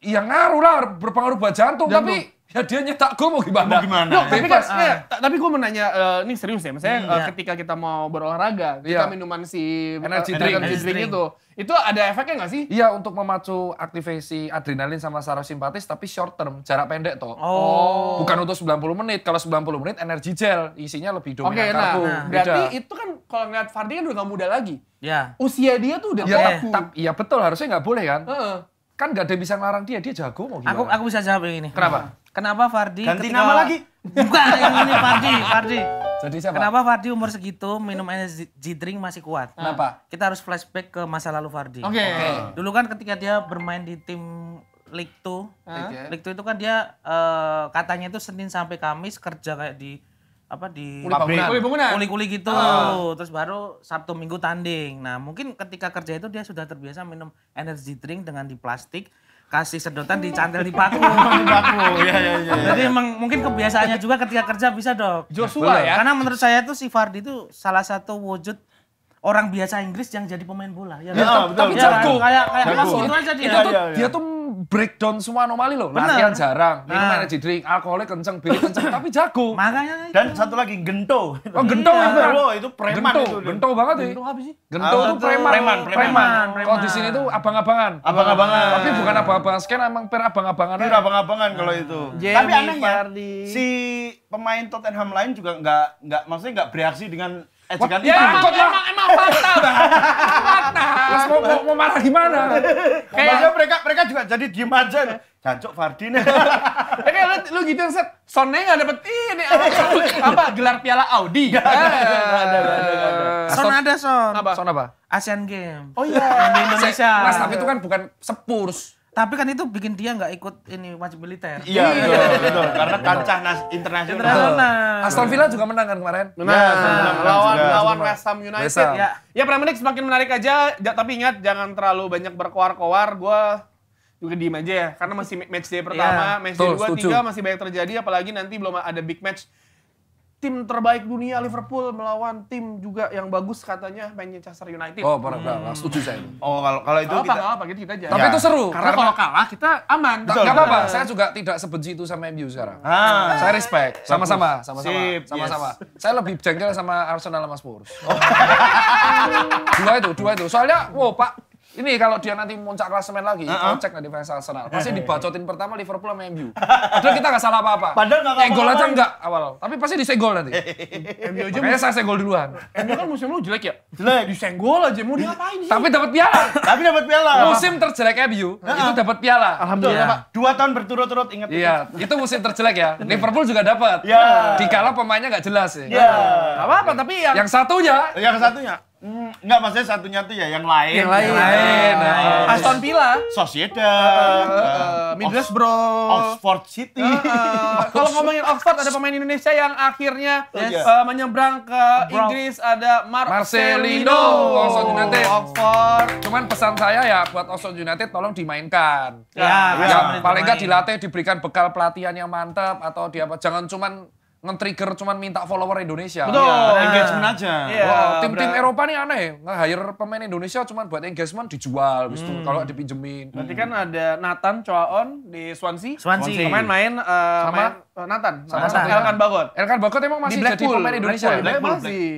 Iya ngaruh lah, berpengaruh buat jantung. Tapi ya dia nyetak gol mau gimana? Dok, tapi kan, Bebas. tapi gue mau nanya, ini serius ya, misalnya ketika kita mau berolahraga, kita Iya. minuman si Energy energy drink. drink itu ada efeknya nggak sih? Iya untuk memacu aktivasi adrenalin sama saraf simpatis tapi short term, jarak pendek toh. Oh. Bukan untuk 90 menit. Kalau 90 menit energi gel, isinya lebih Oke, dominan nah, karbo. berarti Beda. itu kan kalau ngeliat Vardy kan udah nggak muda lagi. Ya. Usia dia tuh udah Ya, tua. iya betul harusnya nggak boleh kan? Heeh. Kan nggak ada yang bisa ngelarang dia jago mau gimana? Aku bisa jawab yang ini. Kenapa? Kenapa Vardy Ganti nama lagi. Bukan yang ini Vardy. Jadi siapa? Kenapa Vardy umur segitu minum energy drink masih kuat? Kenapa? Kita harus flashback ke masa lalu Vardy. Oke. Dulu kan ketika dia bermain di tim League 2, League 2 itu kan dia katanya itu Senin sampai Kamis kerja kayak di Kuli bangunan. kuli-kuli gitu. Terus baru Sabtu Minggu tanding. Nah, mungkin ketika kerja itu dia sudah terbiasa minum energy drink dengan di plastik, kasih sedotan dicantel di paku. Iya. Jadi emang mungkin kebiasaannya juga ketika kerja bisa, Dok. Joshua ya. Karena menurut saya tuh si Vardy itu salah satu wujud orang biasa Inggris yang jadi pemain bola. Ya, betul, tapi betul. jago. Kayak Jago. Mas gitu aja dia. Itu tuh Iya. dia tuh breakdown semua anomali loh. Bener. Latihan jarang, minum Nah. energy drink, alkoholnya kenceng, biri kenceng, tapi jago. Makanya Dan satu lagi Gento. Oh, Gento Iya. itu. Oh, itu preman itu. Gento banget ya. Itu apa sih? Gento Ah, tuh preman. preman. Kalau di sini tuh abang-abangan. Abang-abangan. Tapi bukan abang-abangan scan, emang per abang-abangan. Itu abang-abangan kalau itu. Jamie Tapi anehnya Vardy. si pemain Tottenham lain juga maksudnya nggak bereaksi dengan ejekan itu. Ya, takut lah. Emang fakta, Bang. Fakta. Terus mau marah gimana? Kayaknya mereka juga jadi diem aja. Jancuk Vardy nih. Kayak lu gitu yang set, Sonnya nggak dapet ini apa gelar piala Audi. Son ada Son. Son apa? Asian Games. Oh iya. Yang di Indonesia. Mas, tapi itu kan bukan Spurs. Tapi kan itu bikin dia nggak ikut ini wajib militer. Iya, betul. Karena kancah internasional. Aston Villa juga menang kan kemarin? Lawan West Ham United. West Ham. Ya Premier League semakin menarik aja, tapi ingat jangan terlalu banyak berkoar-koar. Gua juga diem aja ya, karena masih match day pertama, match day 2, 3 masih banyak terjadi, apalagi nanti belum ada big match. Tim terbaik dunia Liverpool melawan tim juga yang bagus katanya Manchester United. Oh, parah, setuju saya. Oh, kalau itu Apa gitu kita aja. Tapi itu seru. Karena kalau kalah kita aman. Nggak apa-apa, saya juga tidak sebenci itu sama MU sekarang. Saya respect, sama-sama. Saya lebih jengkel sama Arsenal sama Spurs. Dua itu. Soalnya, Pak, ini kalau dia nanti muncak klasemen lagi, cek nanti fans Arsenal. Pasti dibacotin pertama Liverpool sama MU. Padahal kita nggak salah apa-apa. Padahal nggak gol aja enggak awal. Tapi pasti disegol nanti. MU aja Makanya saya segol duluan. MU kan musim lu jelek ya? Jelek. Disenggol aja, mau diapain sih? Tapi dapat piala. Musim terjelek MU itu dapat piala. Alhamdulillah, Pak. 2 tahun berturut-turut, ingat. Iya, itu musim terjelek ya. Liverpool juga dapat. Iya. Dikala pemainnya nggak jelas ya. Iya. Nggak apa-apa, tapi Yang satunya Enggak, maksudnya satunya tuh ya yang lain. Aston Villa, Sociedad, Middlesbrough, Oxford City. Kalau ngomongin Oxford, ada pemain Indonesia yang akhirnya menyeberang ke Inggris, ada Marcelino. Oxford United. Oxford. Cuman pesan saya ya buat Oxford United tolong dimainkan. Ya, Paling nggak dilatih, diberikan bekal pelatihan yang mantap atau jangan cuman nge-trigger cuman minta follower Indonesia. Betul. Engagement aja. Tim-tim Eropa nih aneh, nge-hire pemain Indonesia cuman buat engagement dijual, habis itu kalau dipinjemin. Berarti kan ada Nathan Choaon di Swansea. Kemarin main Nathan. Elkan Bagot. Elkan Bagot emang masih jadi pemain Indonesia ya?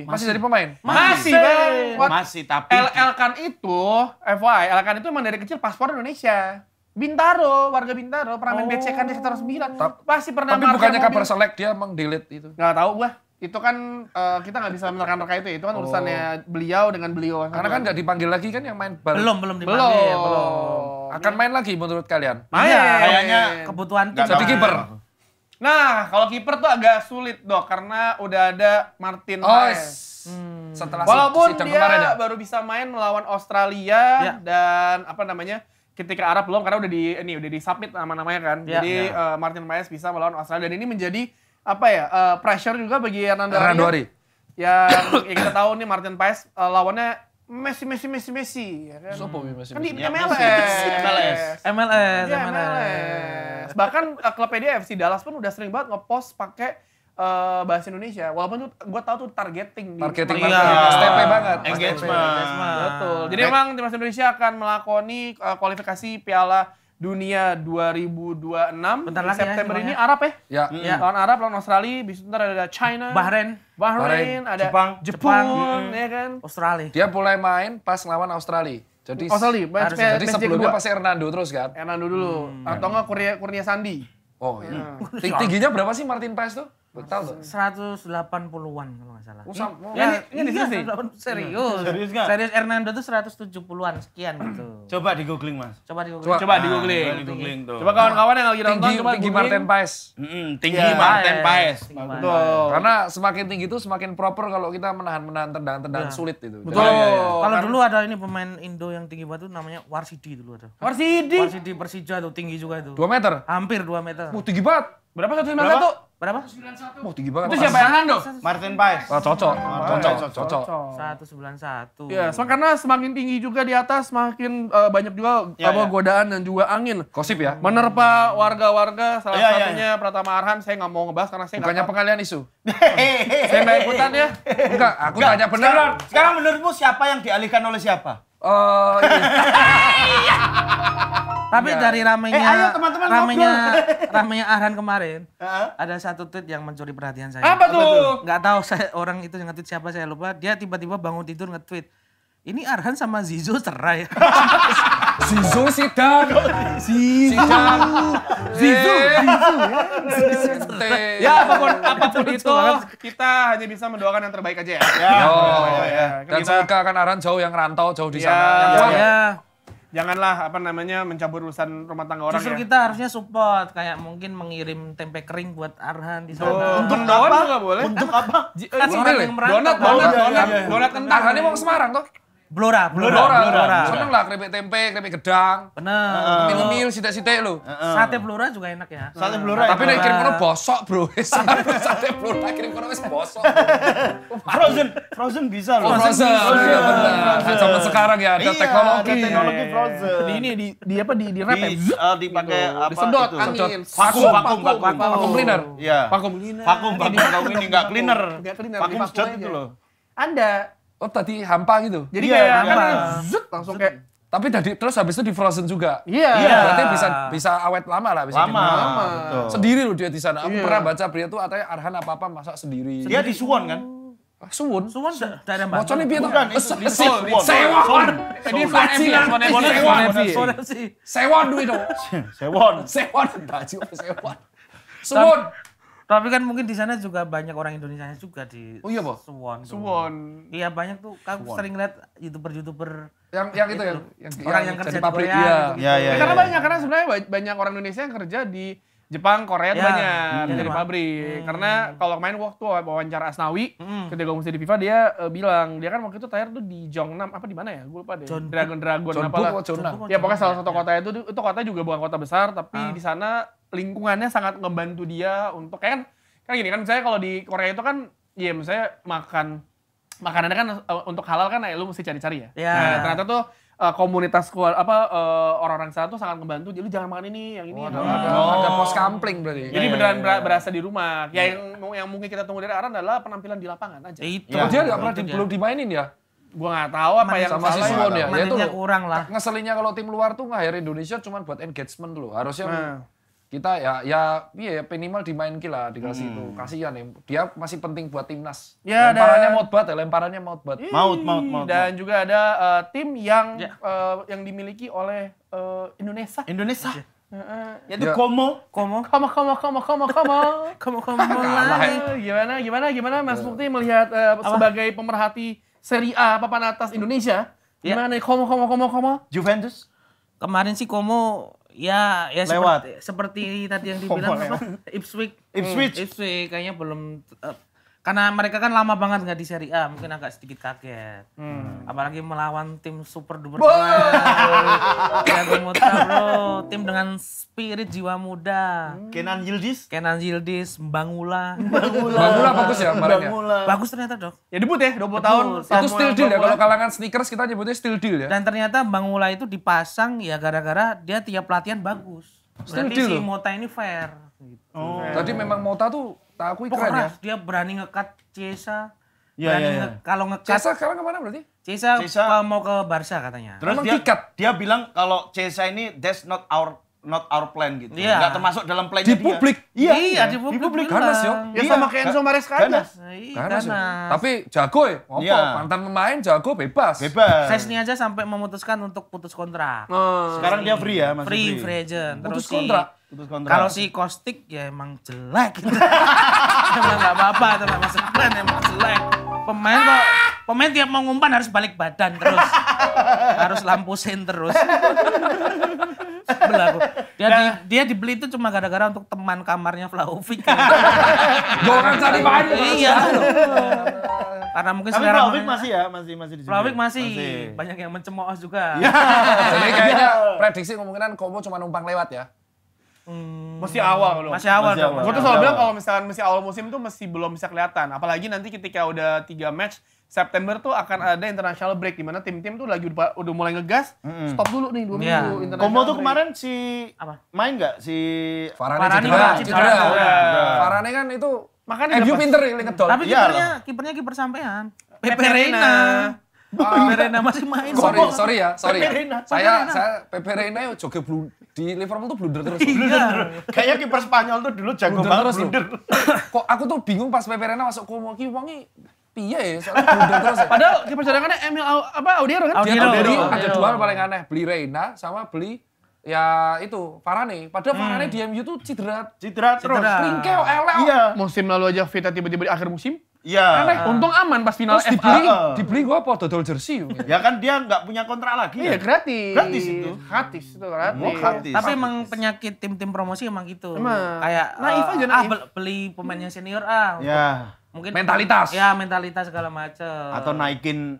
Masih jadi pemain? Masih, Bang. Masih, tapi Elkan itu, FYI, Elkan itu emang dari kecil paspor Indonesia. Bintaro, warga Bintaro, pernah main BCK di sekitar 9. Pasti pernah. Tapi bukannya kabar selek dia meng-delete itu? Nggak tahu gua. Itu kan kita nggak bisa menerka-nerka itu. Itu kan urusannya beliau dengan beliau. Karena kan nggak dipanggil lagi kan yang main baru. Belum dipanggil. Akan main lagi menurut kalian? Main. kayaknya Kebutuhan tim. Jadi kiper. Nah, kalau kiper tuh agak sulit, Dok, karena udah ada Martin Paes. Setelah walaupun sidang dia kemarin ya? baru bisa main melawan Australia dan ketika Arab belum, karena udah di submit nama-namanya kan. Jadi Martin Paes bisa melawan Australia dan ini menjadi pressure juga bagi Hernando Ari. Yang kita tahu nih Martin Paes lawannya Messi ya kan. Messi? Kan di MLS. Bahkan klubnya dia FC Dallas pun udah sering banget nge-post pakai bahasa Indonesia. Walaupun gue tahu tuh targeting STP banget. engagement. Betul. Jadi memang timnas Indonesia akan melakoni kualifikasi Piala Dunia 2026 Bentar lagi September ya, ini Arab ya. Ya. Lawan Arab, lawan Australia, bis ntar ada China, Bahrain, ada Jepang, ya kan. Australia. Dia mulai main pas lawan Australia. Jadi sebelumnya pasti Hernando terus kan? Hernando dulu. Atau enggak Kurnia Sandi. Oh iya. Tingginya berapa sih Martin Paes tuh? Tahu tuh? 180-an kalau nggak salah. Ini serius. Serius nggak? Serius Hernando tuh 170-an sekian gitu. Coba di googling, Mas. Coba di googling tuh. Coba kawan-kawan yang lagi nonton coba tinggi Martin Paes. Tinggi Martin Paes. Betul. Karena semakin tinggi itu semakin proper kalau kita menahan tendangan sulit itu. Betul. Kalau dulu ada ini pemain Indo yang tinggi banget tuh namanya Warsidi dulu ada. Warsidi Persija tuh tinggi juga itu. 2 meter? Hampir 2 meter. Tinggi banget. Berapa 191? Berapa? 191. Tinggi banget. Itu siapa? Hernando? Martin Paes. Cocok. 191. Ya, karena semakin tinggi juga di atas, semakin banyak juga godaan dan juga angin. Gosip ya? Menerpa warga-warga, salah satunya Pratama Arhan. Saya nggak mau ngebahas karena saya bukannya pengalian isu. Saya nggak ikutan ya. Enggak, aku tanya beneran. Sekarang menurutmu siapa yang dialihkan oleh siapa? Tapi dari ramenya ayo teman-teman ramenya Arhan kemarin, ada satu tweet yang mencuri perhatian saya. Apa tuh? Nggak tahu orang itu yang nge-tweet siapa, saya lupa. Dia tiba-tiba bangun tidur nge-tweet, ini Arhan sama Zizou cerai. Zizou sidang. Ya apapun itu kita hanya bisa mendoakan yang terbaik aja ya. Dan semoga kan Arhan jauh yang rantau jauh di sana. Ya. Janganlah mencabur urusan rumah tangga orang Justru ya. kita harusnya support, kayak mungkin mengirim tempe kering buat Arhan di sana. Untuk doan juga boleh. Untuk apa? Kan orang yang merantau. Donat kentang. Nah, ini mau ke Semarang toh? Blora. Seneng lah keripik tempe, keripik gedang. Bener. Ngemil sitek-sitek lho. Sate Blora juga enak ya. Sate Blora. Tapi nek kirim kono bosok, Bro. Sate Blora kirim kono wis bosok. Frozen bisa loh. Frozen. Iya benar. Zaman sekarang ya ada teknologi. Ada teknologi frozen. Di wrap ya. Dipakai apa? Disedot itu? angin. Vakum cleaner. Iya. Vakum cleaner. Vakum ini enggak cleaner. Enggak cleaner. Vakum divakum sedot aja. itu loh. Ada. Oh tadi hampa gitu. Jadi Iya, kayak hampa. zut langsung kayak Tapi terus habis itu di frozen juga. iya. Berarti bisa awet lama lah. Bisa Lama. lama. Betul. Sendiri loh dia di sana. Aku Iya. pernah baca berita tuh katanya Arhan apa-apa masak sendiri. Dia di Suwon kan? Suwon. Suwon daerah Banten. Bocornya piye tuh? Bukan, itu di Suwon. Sewon. Ini Suwon FC ya, Suwon FC. Sewon duit dong. Sewon. Sewon. Baju Sewon. Suwon. Tapi kan mungkin di sana juga banyak orang Indonesia juga di Oh iya, Bo? Suwon. tuh. Suwon. Iya banyak tuh. Kamu sering lihat YouTuber Yang itu yang orang yang kerja jadi di pabrik. Korea Iya. gitu. Ya. Karena banyak, karena sebenarnya banyak orang Indonesia yang kerja di Jepang, Korea tuh Ya, banyak iya, dari Pak. pabrik. Karena kalau kemarin waktu wawancara Asnawi, ketika gue mesti di FIFA dia bilang dia kan waktu itu terakhir tuh di Jeonnam apa di mana ya? Gue lupa deh. Dragon John apalah. Book atau John Nam? Ya pokoknya salah satu kota itu kota juga bukan kota besar, tapi di sana lingkungannya sangat ngebantu dia untuk kan gini kan misalnya kalau di Korea itu kan ya misalnya makanannya kan untuk halal kan lu mesti cari-cari ya. Ya. Nah, ternyata tuh komunitas orang-orang sana tuh sangat ngebantu. Jadi lu jangan makan ini, yang ini, yang Ada pos kampling berarti. jadi beneran berasa di rumah. Ya yang mungkin kita tunggu dari Aran adalah penampilan di lapangan aja. Itu. Ya. Dia nggak pernah Itu dia. belum dimainin ya. Gua nggak tahu apa yang Sama si salah. Suwon ya. Ya itu Manennya loh. kurang lah. Ngeselinnya kalau tim luar tuh nge-hire Indonesia cuma buat engagement loh. Harusnya Nah. kita ya minimal dimain lah dikasih itu. Kasihan ya. Dia masih penting buat timnas. Ya, Lemparannya maut bat. Maut. Dan juga ada tim yang dimiliki oleh Indonesia. Itu Ya. Como. Kamu Kamu gimana Mas Mukti melihat sebagai pemerhati Serie A papan atas Indonesia? Gimana kamu Juventus. Kemarin sih Como ya Lewat. seperti tadi yang dibilang Como apa? Ipswich kayaknya belum karena mereka kan lama banget nggak di Serie A, mungkin agak sedikit kaget. Apalagi melawan tim super duper keren. Thiago Motta bro, tim dengan spirit jiwa muda. Kenan Yildiz, Mbangula. Bangula bagus ya kemarin ya. Bagus ternyata dok. Ya debut ya 20 tahun. Itu still deal ya kalau kalangan sneakers kita nyebutnya still deal ya. Dan ternyata Mbangula itu dipasang ya gara-gara dia tiap latihan bagus. Berarti Still si deal. Motta ini fair. Gitu. Tadi memang Mota tuh tak akui keren ya. Keras, dia berani nge-cut Chiesa. Iya, Berani iya. kalau nge-cut Cesa sekarang kemana berarti? Chiesa Chiesa mau ke Barca katanya. Terus Emang dia tiket? dia bilang kalau Chiesa ini that's not our plan gitu. Iya. Nggak termasuk dalam plan Di publik. Iya, di publik Ganas, yo. Ya sama kayak Enzo Maresca aja. Ganas ya. Ganas. Tapi jago ya. Ngopo? Iya. Mantan pemain jago bebas. Bebas. Sesni aja sampai memutuskan untuk putus kontrak. Sekarang dia free ya, masih Free agent. Putus Terus kontrak. Putus kontrak. Kalau si Kostik ya emang jelek. Emang nggak apa-apa, itu nggak masuk plan, emang jelek. Pemain tiap mau ngumpan harus balik badan terus. Harus lampusin terus. Sebel aku. Dia dibeli itu cuma gara-gara untuk teman kamarnya Vlahovic. Jangan cari main. Iya. Karena mungkin tapi selera Vlahovic mainnya- masih ya, masih di sini. Vlahovic masih. Banyak yang mencemooh juga. Jadi kayaknya prediksi kemungkinan Como cuma numpang lewat ya. Masih awal loh. Masih awal Masih dong. awal. Gue tuh selalu bilang kalau misalkan masih awal musim tuh masih belum bisa kelihatan. Apalagi nanti ketika udah 3 match, September tuh akan ada international break di mana tim-tim tuh lagi udah mulai ngegas. Stop dulu nih 2 Iya. minggu international Como tuh break. kemarin si Apa? main nggak si Varane cedera. cedera. Varane kan itu Makanya MU dapat- pinter ini ngedol. Tapi Iyalah. kipernya kiper sampean. Pepe Pepe Reina. Reina masih main. Sorry ya. Pepe Reina. Saya Pepe Reina yo joget di Liverpool tuh blunder terus. Iya. kayaknya kiper Spanyol tuh dulu jago Blunder banget terus loh. blunder. Kok aku tuh bingung pas Pepe Reina masuk Como ki wonge piye ya soalnya blunder terus ya. Padahal kiper cadangannya Emil Audiero kan? Dia Audiero. tuh beli Audiero. ada dua hal paling aneh, beli Reina sama beli ya itu Varane. Padahal Varane di MU tuh cedera Cedera terus. Cedera. ringkeo elek. Iya. Musim lalu aja Vita tiba-tiba di akhir musim. Iya. Aneh, untung aman pas final Terus FA. dibeli gua apa? Dodol jersey. Ya kan dia nggak punya kontrak lagi. Iya, gratis. Gratis itu. Gratis itu gratis. Gratis. Tapi emang penyakit tim-tim promosi emang gitu. Emang. Kayak Naif aja, naif. beli pemainnya senior Ya. mungkin Mentalitas. Ya, mentalitas segala macam. Atau naikin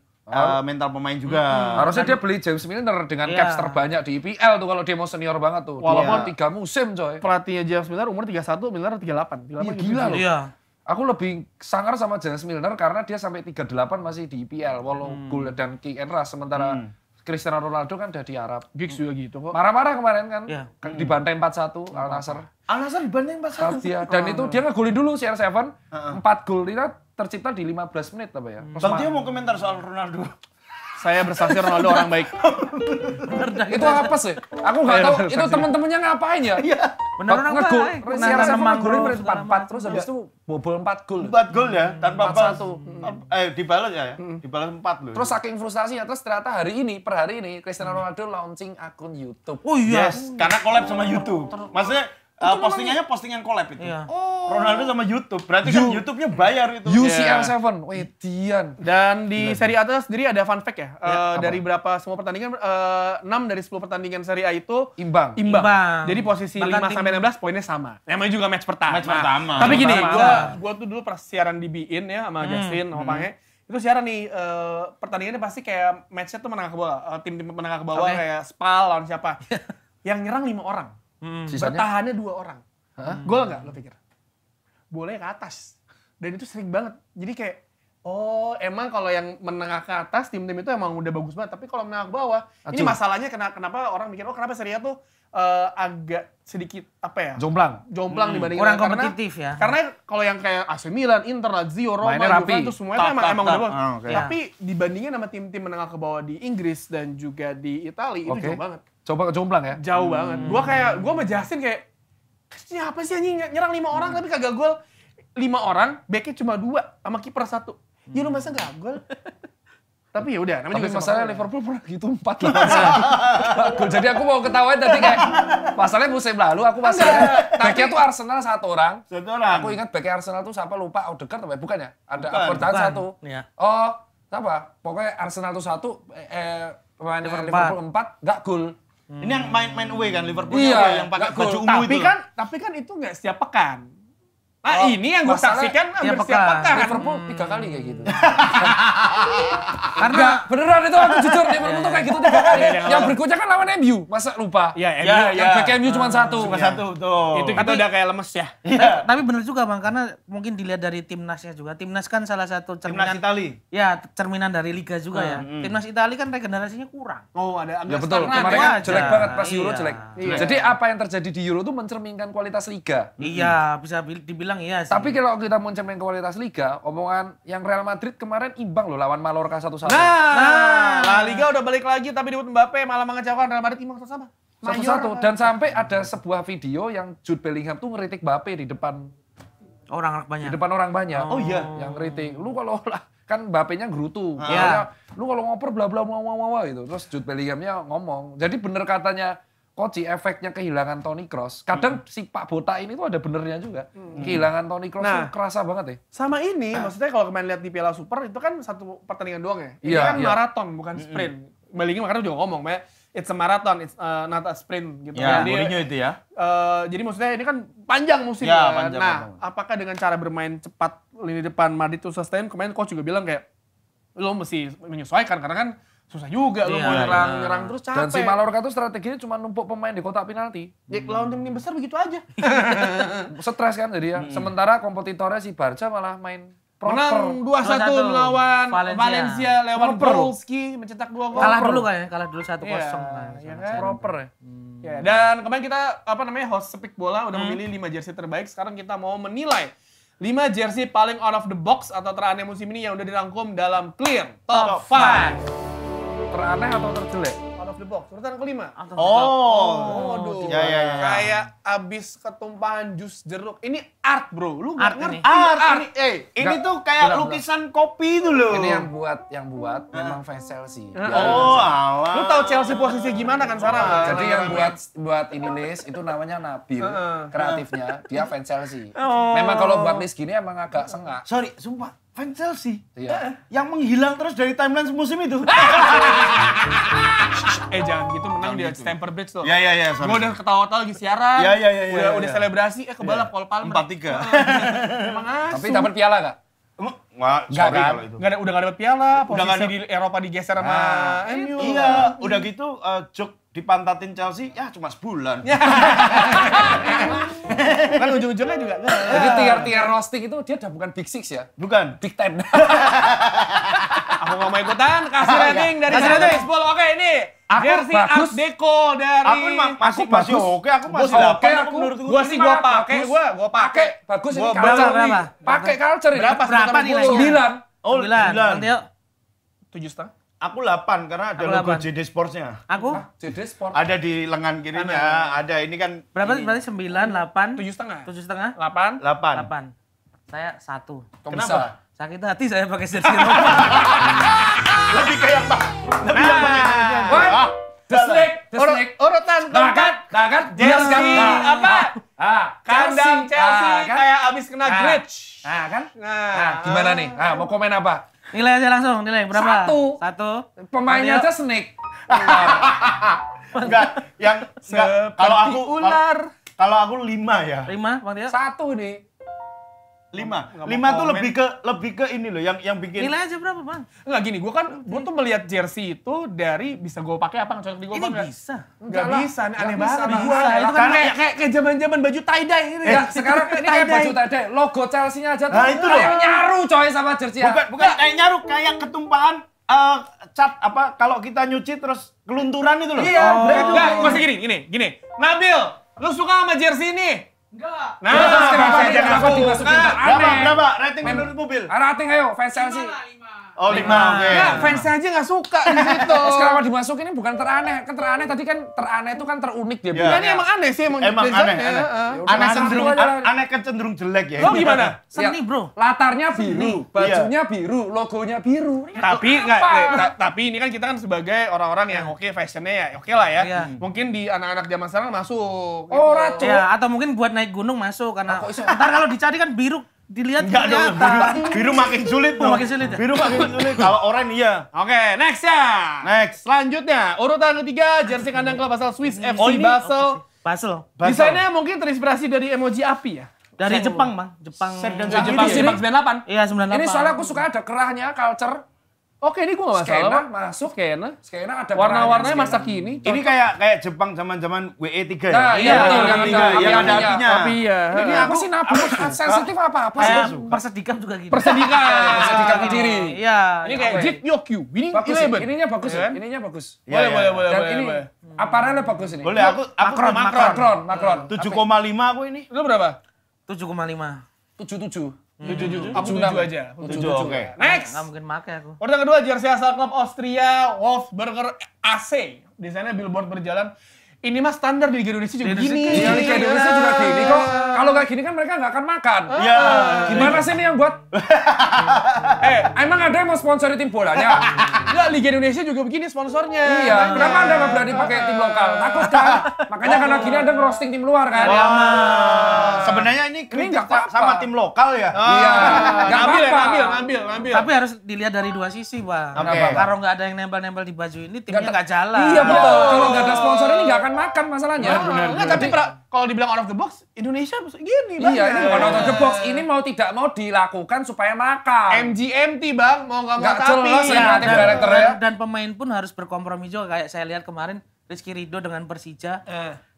mental pemain juga. Harusnya dia beli James Milner dengan Iya. caps terbanyak di IPL tuh kalau dia mau senior banget tuh. Walaupun 3 musim coy. Pelatihnya James Milner umur 31, Milner 38. Iya, gila loh. Iya. Aku lebih sangar sama James Milner karena dia sampai 38 masih di IPL. Walau gol dan kick and rush. Sementara Cristiano Ronaldo kan udah di Arab. Giggs juga gitu kok. Marah-marah kemarin kan. Iya. Dibantai 4-1 Al Nassr. Al Nassr dibanding pas Dan itu dia ngegolin dulu CR7. 4 gol itu tercipta di 15 menit apa ya. Bang Tio mau komentar soal Ronaldo. Saya bersaksi Ronaldo orang baik. Itu apa sih? Aku nggak tahu itu temen-temennya ngapain ya. Bener orang Ngegol. baik. CR7 ngegolin menit segala 4 terus habis itu bobol 4 gol. 4 gol ya, tanpa 4-1. dibalas ya. Dibalas 4 loh. Terus saking frustasinya, terus ternyata per hari ini Cristiano Ronaldo launching akun YouTube. Oh iya. Yes, karena collab sama YouTube. Maksudnya postingannya postingan collab itu. Iya. Ronaldo sama YouTube. Berarti kan YouTube-nya bayar itu. UCR7, Wedian. Dan di Serie A itu sendiri ada fun fact ya. Dari berapa semua pertandingan 6 dari 10 pertandingan Serie A itu Imbang. Imbang. Jadi posisi Bahkan 5 sampai 16 poinnya sama. Namanya juga match pertama. Match pertama. Tapi gini, Pertama. gua tuh dulu pas siaran di BIN ya sama Justin sama Pange. Itu siaran nih pertandingannya pasti kayak match-nya tuh menengah ke bawah. Tim-tim menengah ke bawah Oke. kayak Spal lawan siapa. Yang nyerang 5 orang. Sisanya? Bertahannya 2 orang. Gol nggak lo pikir? Boleh ke atas. Dan itu sering banget. Jadi kayak, oh emang kalau yang menengah ke atas, tim-tim itu emang udah bagus banget. Tapi kalau menengah ke bawah, ini masalahnya kenapa orang mikir, oh kenapa Serie A tuh agak sedikit, apa ya? Jomplang. Jomplang dibandingin. Kurang karena- kompetitif ya. Karena kalau yang kayak AC Milan, Inter, Lazio, Roma, Mainnya rapi. Juventus, semuanya emang udah bagus. Oke. Tapi dibandingin sama tim-tim menengah ke bawah di Inggris dan juga di Italia, itu jauh banget. Coba ke jomplang ya. Jauh banget. Gua sama Justin kayak, siapa sih anjing nyerang 5 orang tapi kagak gol. 5 orang, backnya cuma 2 sama kiper 1. Ya lu masa gak gol? Tapi ya udah, namanya Tapi juga masalahnya sepak bola. Liverpool pernah gitu 4 gol. Jadi aku mau ketawain tadi kayak masalahnya musim lalu aku masih backnya tuh Arsenal 1 orang. Satu orang. Aku ingat backnya Arsenal tuh siapa lupa Odegaard apa ya? Bukan ya? Ada Bukan. Akordan Bukan. 1. Iya. Oh, apa? Pokoknya Arsenal tuh 1, pemain Liverpool 4, nggak gol. Ini yang main away kan Liverpool Iya, yang pakai nggak baju gol. ungu itu. Tapi kan itu nggak setiap pekan. Nah Oh, ini yang gue masalah saksikan hampir tiap setiap pekan. pekan. Liverpool 3 kali kayak gitu. Karena Beneran itu aku jujur Liverpool tuh kayak gitu 3 kali. Yang berikutnya kan lawan MU, masa lupa? Ya, Ya, Yang back MU cuma 1. Cuma satu tuh. Itu kita udah kayak lemes ya. tapi bener juga Bang, karena mungkin dilihat dari timnasnya juga. Timnas kan salah satu Timnas cerminan Itali. ya cerminan dari liga juga ya. Timnas Italia kan regenerasinya kurang. Oh ada agak Ya betul, stagnan kemarin ya. kan aja. jelek banget pas Euro Iya. jelek. Iya. Jadi apa yang terjadi di Euro tuh mencerminkan kualitas liga. Iya, bisa dibilang iya sih. Tapi kalau kita mau mencerminkan kualitas liga, omongan yang Real Madrid kemarin imbang loh lawan Mallorca 1-1. Nah, La Liga udah balik lagi tapi debut Mbappe malah mengecewakan Real Madrid imbang sama. 1-1. Dan sampai ada sebuah video yang Jude Bellingham tuh ngeritik Mbappe di depan orang banyak. orang banyak. Oh iya. Yang ngeritik. Lu kalau kan Mbappe-nya gerutu. Iya. Lu kalau ngoper bla bla bla bla gitu. Terus Jude Bellingham-nya ngomong. Jadi bener katanya Koci, efeknya kehilangan Toni Kroos. Kadang si Pak Botak ini tuh ada benernya juga. Kehilangan Toni Kroos tuh kerasa banget ya. Sama ini, maksudnya kalau kemarin lihat di Piala Super itu kan satu pertandingan doang ya. Ini Iya, kan iya. maraton bukan sprint. Bellingham makanya juga ngomong, it's a marathon, it's not a sprint gitu. Ya, Jadi, Mourinho itu ya. jadi maksudnya ini kan panjang musim Ya, kan. panjang, Nah, panjang. apakah dengan cara bermain cepat lini depan Madrid to sustain, kemarin coach juga bilang kayak lo mesti menyesuaikan karena kan susah juga lo mau Iya, nyerang terus capek. Dan si Mallorca tuh strateginya cuma numpuk pemain di kotak penalti. Ya, lawan tim besar begitu aja. Stres kan jadi ya. Sementara kompetitornya si Barca malah main proper. Menang 2-1 2-1 melawan Valencia. Valencia lewat Proper. Golski mencetak 2 gol. Kalah dulu kayaknya, kalah dulu 1-0 Iya, kan. iya kan? Proper ya. Ya, dan kemarin kita host Speak Bola udah memilih 5 jersey terbaik. Sekarang kita mau menilai 5 jersey paling out of the box atau teraneh musim ini yang udah dirangkum dalam Clear Top 5. Teraneh atau terjelek? Out of the box, urutan kelima. Oh. Waduh, Ya, ya, ya. kayak abis ketumpahan jus jeruk. Ini art bro, lu Art nggak ngerti ini. art. Ini tuh kayak Benar, lukisan kopi itu loh. Ini yang buat memang fans Chelsea. Oh, alah. Lu tahu Chelsea posisi gimana kan sekarang? Jadi yang buat ini list itu namanya Nabil, kreatifnya dia fans Chelsea. Memang kalau buat list gini emang agak sengak. Sorry, sumpah. fans Chelsea. Iya. Yang menghilang terus dari timeline semusim itu. Jangan gitu, menang di Stamford Bridge tuh. Iya. Gue udah ketawa-tawa lagi siaran. Iya. Udah selebrasi, kebalap Cole Palmer. 4-3. Emang asu. Tapi dapat piala nggak? Wah, sorry kan? kalau itu. Udah gak dapet piala, Udah posisi nggak di Eropa digeser sama MU. Iya, udah gitu joke dipantatin Chelsea, ya cuma sebulan. Kan ujung-ujungnya juga. Jadi tier roasting itu dia udah bukan Big Six ya? Bukan. Big Ten. Aku gak mau ikutan, kasih rating dari 1 sampai 10. Oke, ini jersey bagus. Art Deco dari... Aku masih oke, aku masih Oke, 8 aku menurut Gua sih gua pakai, gua pakai. Bagus ini Gua culture berapa? nih. Pakai culture ini. Berapa nilainya? 9. Oh, 9. 9. Tio, 7,5. Aku 8 karena ada Aku logo 8. JD Sports-nya. aku JD Sport. Ada di lengan kirinya, ada ini kan berapa? ini. Berarti 9, 8, 7,5. 7,5, 8. 8. 8. Saya 1. Kok Kenapa? bisa? Sakit hati saya pakai jersey Roma. Lebih kayak lebih yang pakai jersey. Wah, The Snake. Urutan Nah kan, jersey apa? Kandang Chelsea kan? kayak abis kena glitch. Nah kan? Nah, Nah, gimana nih? Nah, mau komen apa? Nilai aja langsung, nilai berapa? 1. 1. Pemainnya aja Snake. Enggak, kalau aku ular. kalau aku 5 ya. 5, Bang Tio? 1 nih. 5 mau tuh komen. lebih ke ini loh yang bikin Nilai aja berapa, Bang? Enggak gini, gua tuh melihat jersey itu dari bisa gue pakai apa cocok di gue Ini apa bisa. Enggak bisa, nih aneh Nggak banget bisa, di gua. bisa. Itu kan kayak zaman-zaman baju tie dye ini. Ya, sekarang ini kayak baju tadi, logo Chelsea-nya aja tuh. Nah, itu loh. kayak nyaru coy sama jersey. bukan kayak nyaru, kayak ketumpahan cat apa kalau kita nyuci terus kelunturan itu loh. Iya, Enggak, masih gini. Nabil, lu suka sama jersey ini? Enggak. Nah, Terus kenapa saya dia kenapa suka. dimasukin ke Berapa rating menurut mobil? Rating ayo, fans Chelsea. Oh, 5. Oke. Enggak, fans aja nggak suka di situ. Terus kenapa dimasukin ini bukan teraneh. Kan teraneh tadi kan teraneh itu kan terunik dia Iya. Nah, bilang. ini emang aneh sih emang Emang desainnya. aneh. Yaudah, Aneh masa cenderung satu aja. aneh kan cenderung jelek ya. Lo gimana? Seni, Bro. Latarnya biru, bajunya biru, logonya biru. Ini Tapi apa? tapi ini kan kita kan sebagai orang-orang yang oke fashionnya ya oke lah ya. Iya. Mungkin di anak-anak zaman sekarang masuk. Oh, gitu. racun. Ya, atau mungkin buat naik gunung masuk karena ntar kalau dicari kan biru dilihat Enggak dong, biru makin sulit dong. makin sulit ya? Biru makin sulit. Kalau oranye iya. Oke, next ya. Next. Selanjutnya, urutan ketiga, jersey kandang klub asal Swiss FC ini- Basel. Basel. Desainnya mungkin terinspirasi dari emoji api ya. Dari Jepang, Bang. Jepang. Jepang Ini- Jepang 98. Iya, 98. Ini soalnya aku suka ada kerahnya, culture. Oke, ini gue gak masalah. Skena Pak. masuk. Skena. Skena ada Warna-warnanya kerahnya, masa skena. kini. Ini kayak Jepang zaman-zaman WE3 ya. Nah, iya, betul, yang WE3 ada yang ada apinya. apinya. Tapi ya. Ini apa sih nabi? Sensitif apa sih? kayak persedikam juga gitu. Persedikam. Persedikam diri. Iya. Ini kayak Apa ya? Jit Yokyu, winning Bagus sih. 11. Ininya bagus Iya ya. kan? Ininya bagus. Iya, iya. Dan ini aparelnya bagus ini. Boleh aku Macron. 7,5 aku ini. Lu berapa? 7,5. 77. 7 aku 7 aja. 7 oke. Next. Nggak mungkin make aku. Urutan kedua, jersey asal klub Austria Wolfsberger AC. Desainnya billboard berjalan. Ini mah standar di Liga Indonesia juga gini. Iya, Liga Indonesia juga gini kok. Kalau kayak gini kan mereka nggak akan makan. Iya. Gimana sih ini yang buat? Emang ada yang mau sponsori tim bolanya? Enggak, Liga Indonesia juga begini sponsornya. Iya. Kenapa Anda nggak berani pakai tim lokal? Takut kan? Makanya karena gini Anda ngerosting tim luar kan? Sebenarnya ini kritik nggak apa-apa. sama tim lokal ya. Iya. Nggak Ngambil ya, apa-apa. ngambil. Tapi harus dilihat dari dua sisi, Bang. Oke. Kalau nggak ada yang nempel-nempel di baju ini, timnya nggak jalan. Iya betul. Kalau nggak ada sponsor ini nggak akan makan masalahnya. Enggak, tapi kalau dibilang out of the box, Indonesia gini, Bang. Iya, ini bukan out of the box. Ini mau tidak mau dilakukan supaya makan. MGMT, Bang, mau nggak mau Nggak tapi. jelas ya, Iya, kreatif director ya. dan pemain pun harus berkompromi juga. Kayak saya lihat kemarin Rizky Ridho dengan Persija.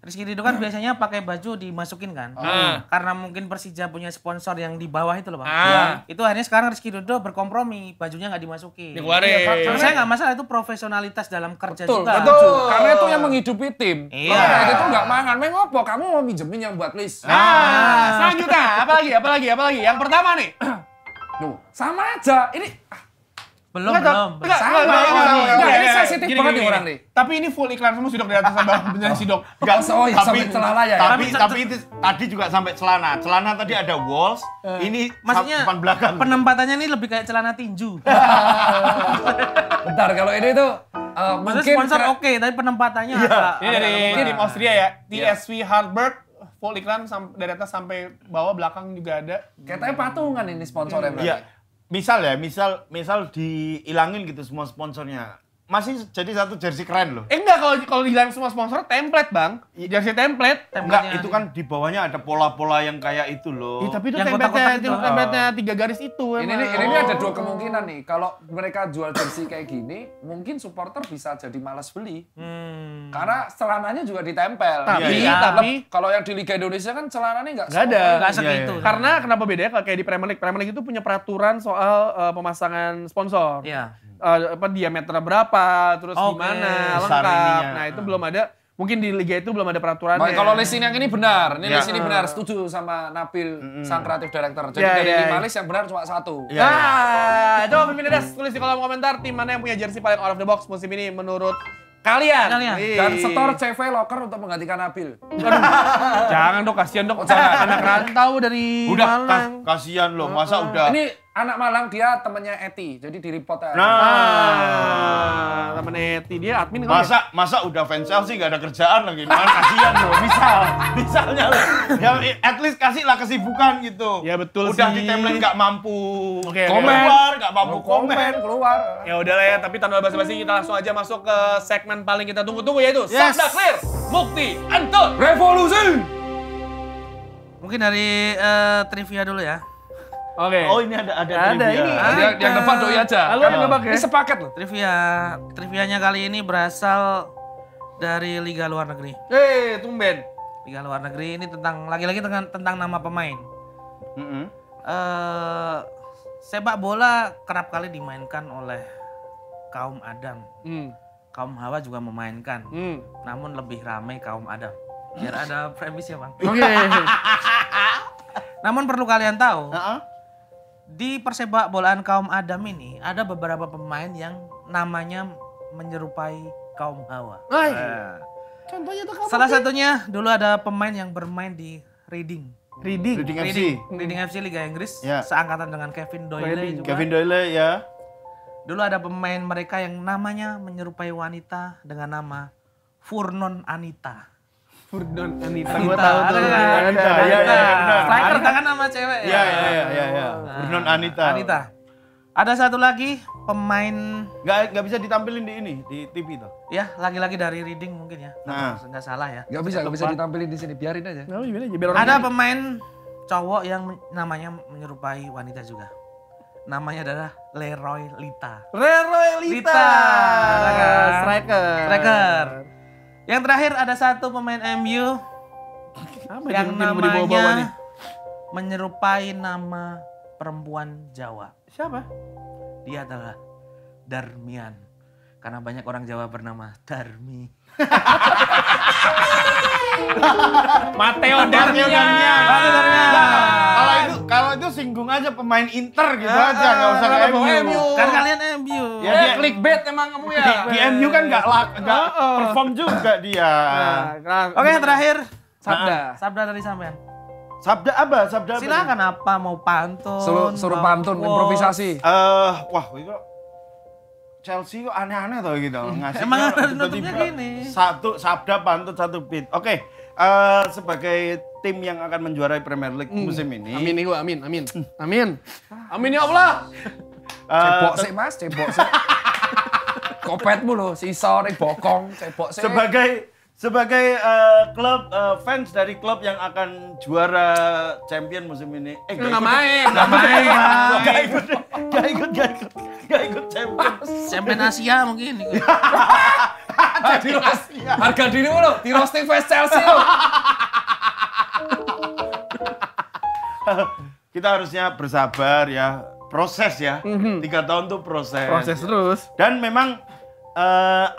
Rizky Ridho kan biasanya pakai baju dimasukin kan. Karena mungkin Persija punya sponsor yang di bawah itu loh, Bang. Itu akhirnya sekarang Rizky Ridho berkompromi, bajunya nggak dimasukin. Dikeluarin. Menurut saya nggak masalah, itu profesionalitas dalam kerja Betul, juga. betul. Karena itu yang menghidupi tim. Iya. Kalau kayak gitu nggak makan. Main ngopo? Kamu mau minjemin yang buat list. Selanjutnya, apalagi? Yang pertama nih. Tuh, sama aja. Ini Belum. Ini sensitif banget nih orang nih. Tapi ini full iklan semua Sidok di atas sama beneran Sidok. Enggak, Oh, ya, sampai celana ya. Tapi itu tadi juga sampai celana. Celana tadi ada walls, ini Maksudnya depan belakang. penempatannya ini lebih kayak celana tinju. Bentar, kalau ini tuh Maksudnya mungkin sponsor oke, tapi penempatannya agak Ini dari agak tim Austria ya, TSV Hartberg. Full iklan dari atas sampai bawah, belakang juga ada. katanya patungan ini sponsornya berarti. Iya. misal dihilangin gitu semua sponsornya. Masih jadi satu jersey keren loh. Enggak, kalau dibilang semua sponsor template, Bang. Jersey template. Enggak, itu kan di bawahnya ada pola-pola yang kayak itu loh. Tapi itu Yang kotak-kotak itu. template-nya 3 garis itu. Ini ada 2 kemungkinan nih. Kalau mereka jual jersey kayak gini, mungkin supporter bisa jadi malas beli. Karena celananya juga ditempel. Tapi kalau yang di Liga Indonesia kan celananya nggak ada. Nggak segitu. Karena kenapa bedanya kayak di Premier League? Premier League itu punya peraturan soal pemasangan sponsor. Iya. Diameter berapa, terus gimana, besar lengkap. ininya. Nah, itu belum ada. Mungkin di liga itu belum ada peraturannya. Baik, kalau list yang ini benar. Ini list ini benar. Setuju sama Nabil, sang kreatif director. Jadi dari 5 list yang benar cuma 1. Nah, coba pemimpin Des, tulis di kolom komentar tim mana yang punya jersey paling out of the box musim ini menurut kalian. Dan setor CV locker untuk menggantikan Nabil. Jangan dong, kasihan dong. Anak rantau dari Malang. Kasihan loh, masa udah. Ini anak Malang, dia temannya Eti, jadi di report aja. Temen Eti, dia admin kali Masa udah fans Chelsea gak ada kerjaan lagi, kan kasihan loh, misalnya loh. Ya at least kasihlah kesibukan gitu. Ya betul udah sih. di timeline gak mampu Komen. gak mampu komen. Keluar. Ya udahlah ya, tapi tanpa basa-basi kita langsung aja masuk ke segmen paling kita tunggu-tunggu, yaitu Sabda Clear, Mukti Antun Revolusi. Mungkin dari trivia dulu ya. Oke. Oh ini ada trivia. Ini. Yang nebak doi aja. Lu yang nebak ya? Ini sepaket loh. Trivianya kali ini berasal dari Liga Luar Negeri. Tumben. Liga Luar Negeri ini tentang lagi-lagi tentang nama pemain. Sepak bola kerap kali dimainkan oleh kaum Adam. Kaum Hawa juga memainkan. Namun lebih ramai kaum Adam. Biar ada premisnya, Bang. Oke. Namun perlu kalian tahu, di persepak bolaan kaum Adam ini ada beberapa pemain yang namanya menyerupai kaum Hawa. Contohnya tuh kamu. Salah satunya dulu ada pemain yang bermain di Reading FC Liga Inggris, seangkatan dengan Kevin Doyle juga. Kevin Doyle ya. Dulu ada pemain mereka yang namanya menyerupai wanita dengan nama Furnon Anita. Furnon Anita. Gua tahu tuh. Striker kan nama cewek ya. Iya. Furnon Anita. Ada satu lagi pemain Nggak bisa ditampilin di TV tuh. ya lagi-lagi dari Reading mungkin ya. Nggak salah ya. Nggak bisa ditampilin di sini, biarin aja. Ada pemain cowok yang namanya menyerupai wanita juga. Namanya adalah Leroy Lita. Striker. Yang terakhir ada satu pemain MU yang namanya menyerupai nama perempuan Jawa. Siapa? Dia adalah Darmian. Karena banyak orang Jawa bernama Darmi. Mateo Darmian. Kalau itu singgung aja pemain Inter gitu aja, nggak usah ke MU. Kan kalian MU. Ya dia clickbait emang kamu ya. di MU kan nggak perform juga dia. Oke, terakhir Sabda dari sampean. Sabda apa? Silakan apa mau pantun. Suruh pantun, improvisasi. Wah itu Chelsea kok aneh-aneh tau gitu. Ngasih Emang nutupnya gini. Satu sabda pantun, satu beat. Oke, sebagai tim yang akan menjuarai Premier League musim ini. Amin ya Allah. Cebok sih mas, cebok sih. Kopetmu loh, sisa ring bokong, cebok sih. Sebagai klub fans dari klub yang akan juara champion musim ini. Nggak main. Gak ikut champion. Champion Asia mungkin. Harga dirimu loh, di roasting fans Chelsea loh. Kita harusnya bersabar ya, proses ya. 3 tahun tuh proses. Proses terus. Dan memang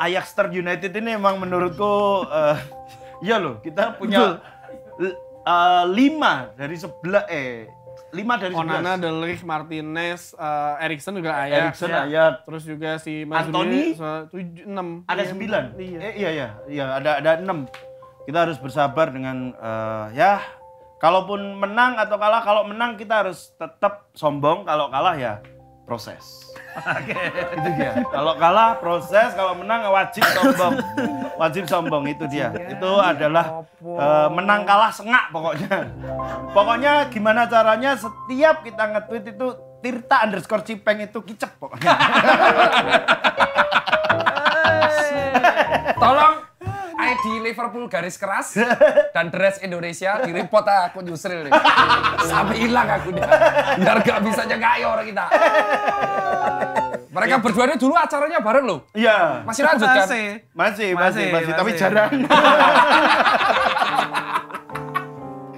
Ajax United ini emang menurutku iya loh, kita punya 5 dari 11 Onana, De Ligt, Martinez, Eriksen juga Ajax. Terus juga si Anthony 6. Ada 9. Iya, ada 6. Kita harus bersabar dengan ya kalaupun menang atau kalah, kalau menang kita harus tetap sombong, kalau kalah ya proses. Itu dia. Kalau kalah proses, kalau menang wajib sombong. Wajib sombong, itu dia. Itu adalah menang kalah sengak pokoknya. Pokoknya gimana caranya setiap kita nge-tweet itu @tirta_cipeng itu kicep pokoknya. Tolong ID Liverpool garis keras dan dress Indonesia di-report akun Yusril nih. Sampai hilang aku dah. Biar gak bisa nyengkai orang kita. Mereka berdua ini dulu acaranya bareng loh. Iya. Masih lanjut kan? Masih, tapi jarang.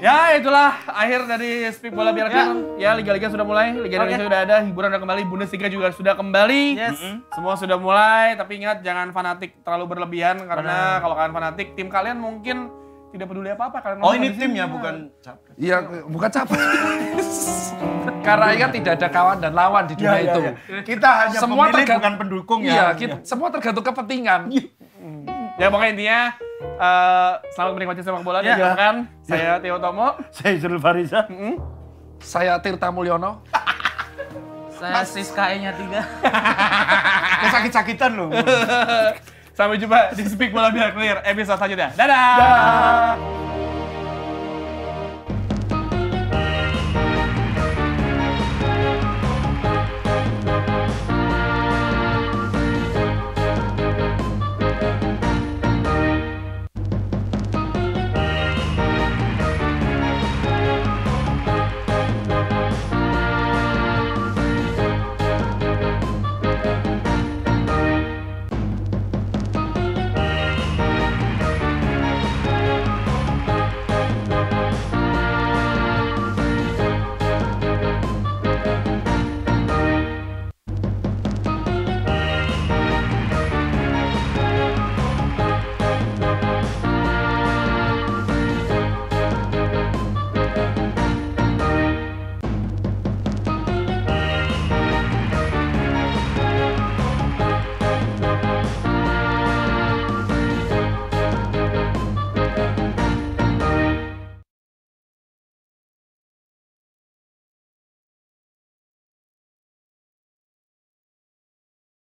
Ya itulah akhir dari Speak Bola Biar Keren. Ya Liga-Liga sudah mulai, Liga Indonesia sudah ada, hiburan sudah kembali, Bundesliga juga sudah kembali. Yes. Semua sudah mulai, tapi ingat jangan fanatik terlalu berlebihan karena kalau kalian fanatik, tim kalian mungkin tidak peduli apa-apa. Oh ini timnya bukan capres. Iya, bukan capres. Karena ingat tidak ada kawan dan lawan di dunia itu. Kita hanya Semua pemilih bukan pendukung ya. ya. Semua tergantung kepentingan. Ya pokoknya intinya selamat menikmati sepak bola dan jangan saya Theo Tomo, Saya Zul Fariza. Saya Tirta Mulyono. Saya Siska-nya 3. Sakit-sakitan loh. Sampai jumpa di Speak Bola Biar Clear episode selanjutnya. Dadah.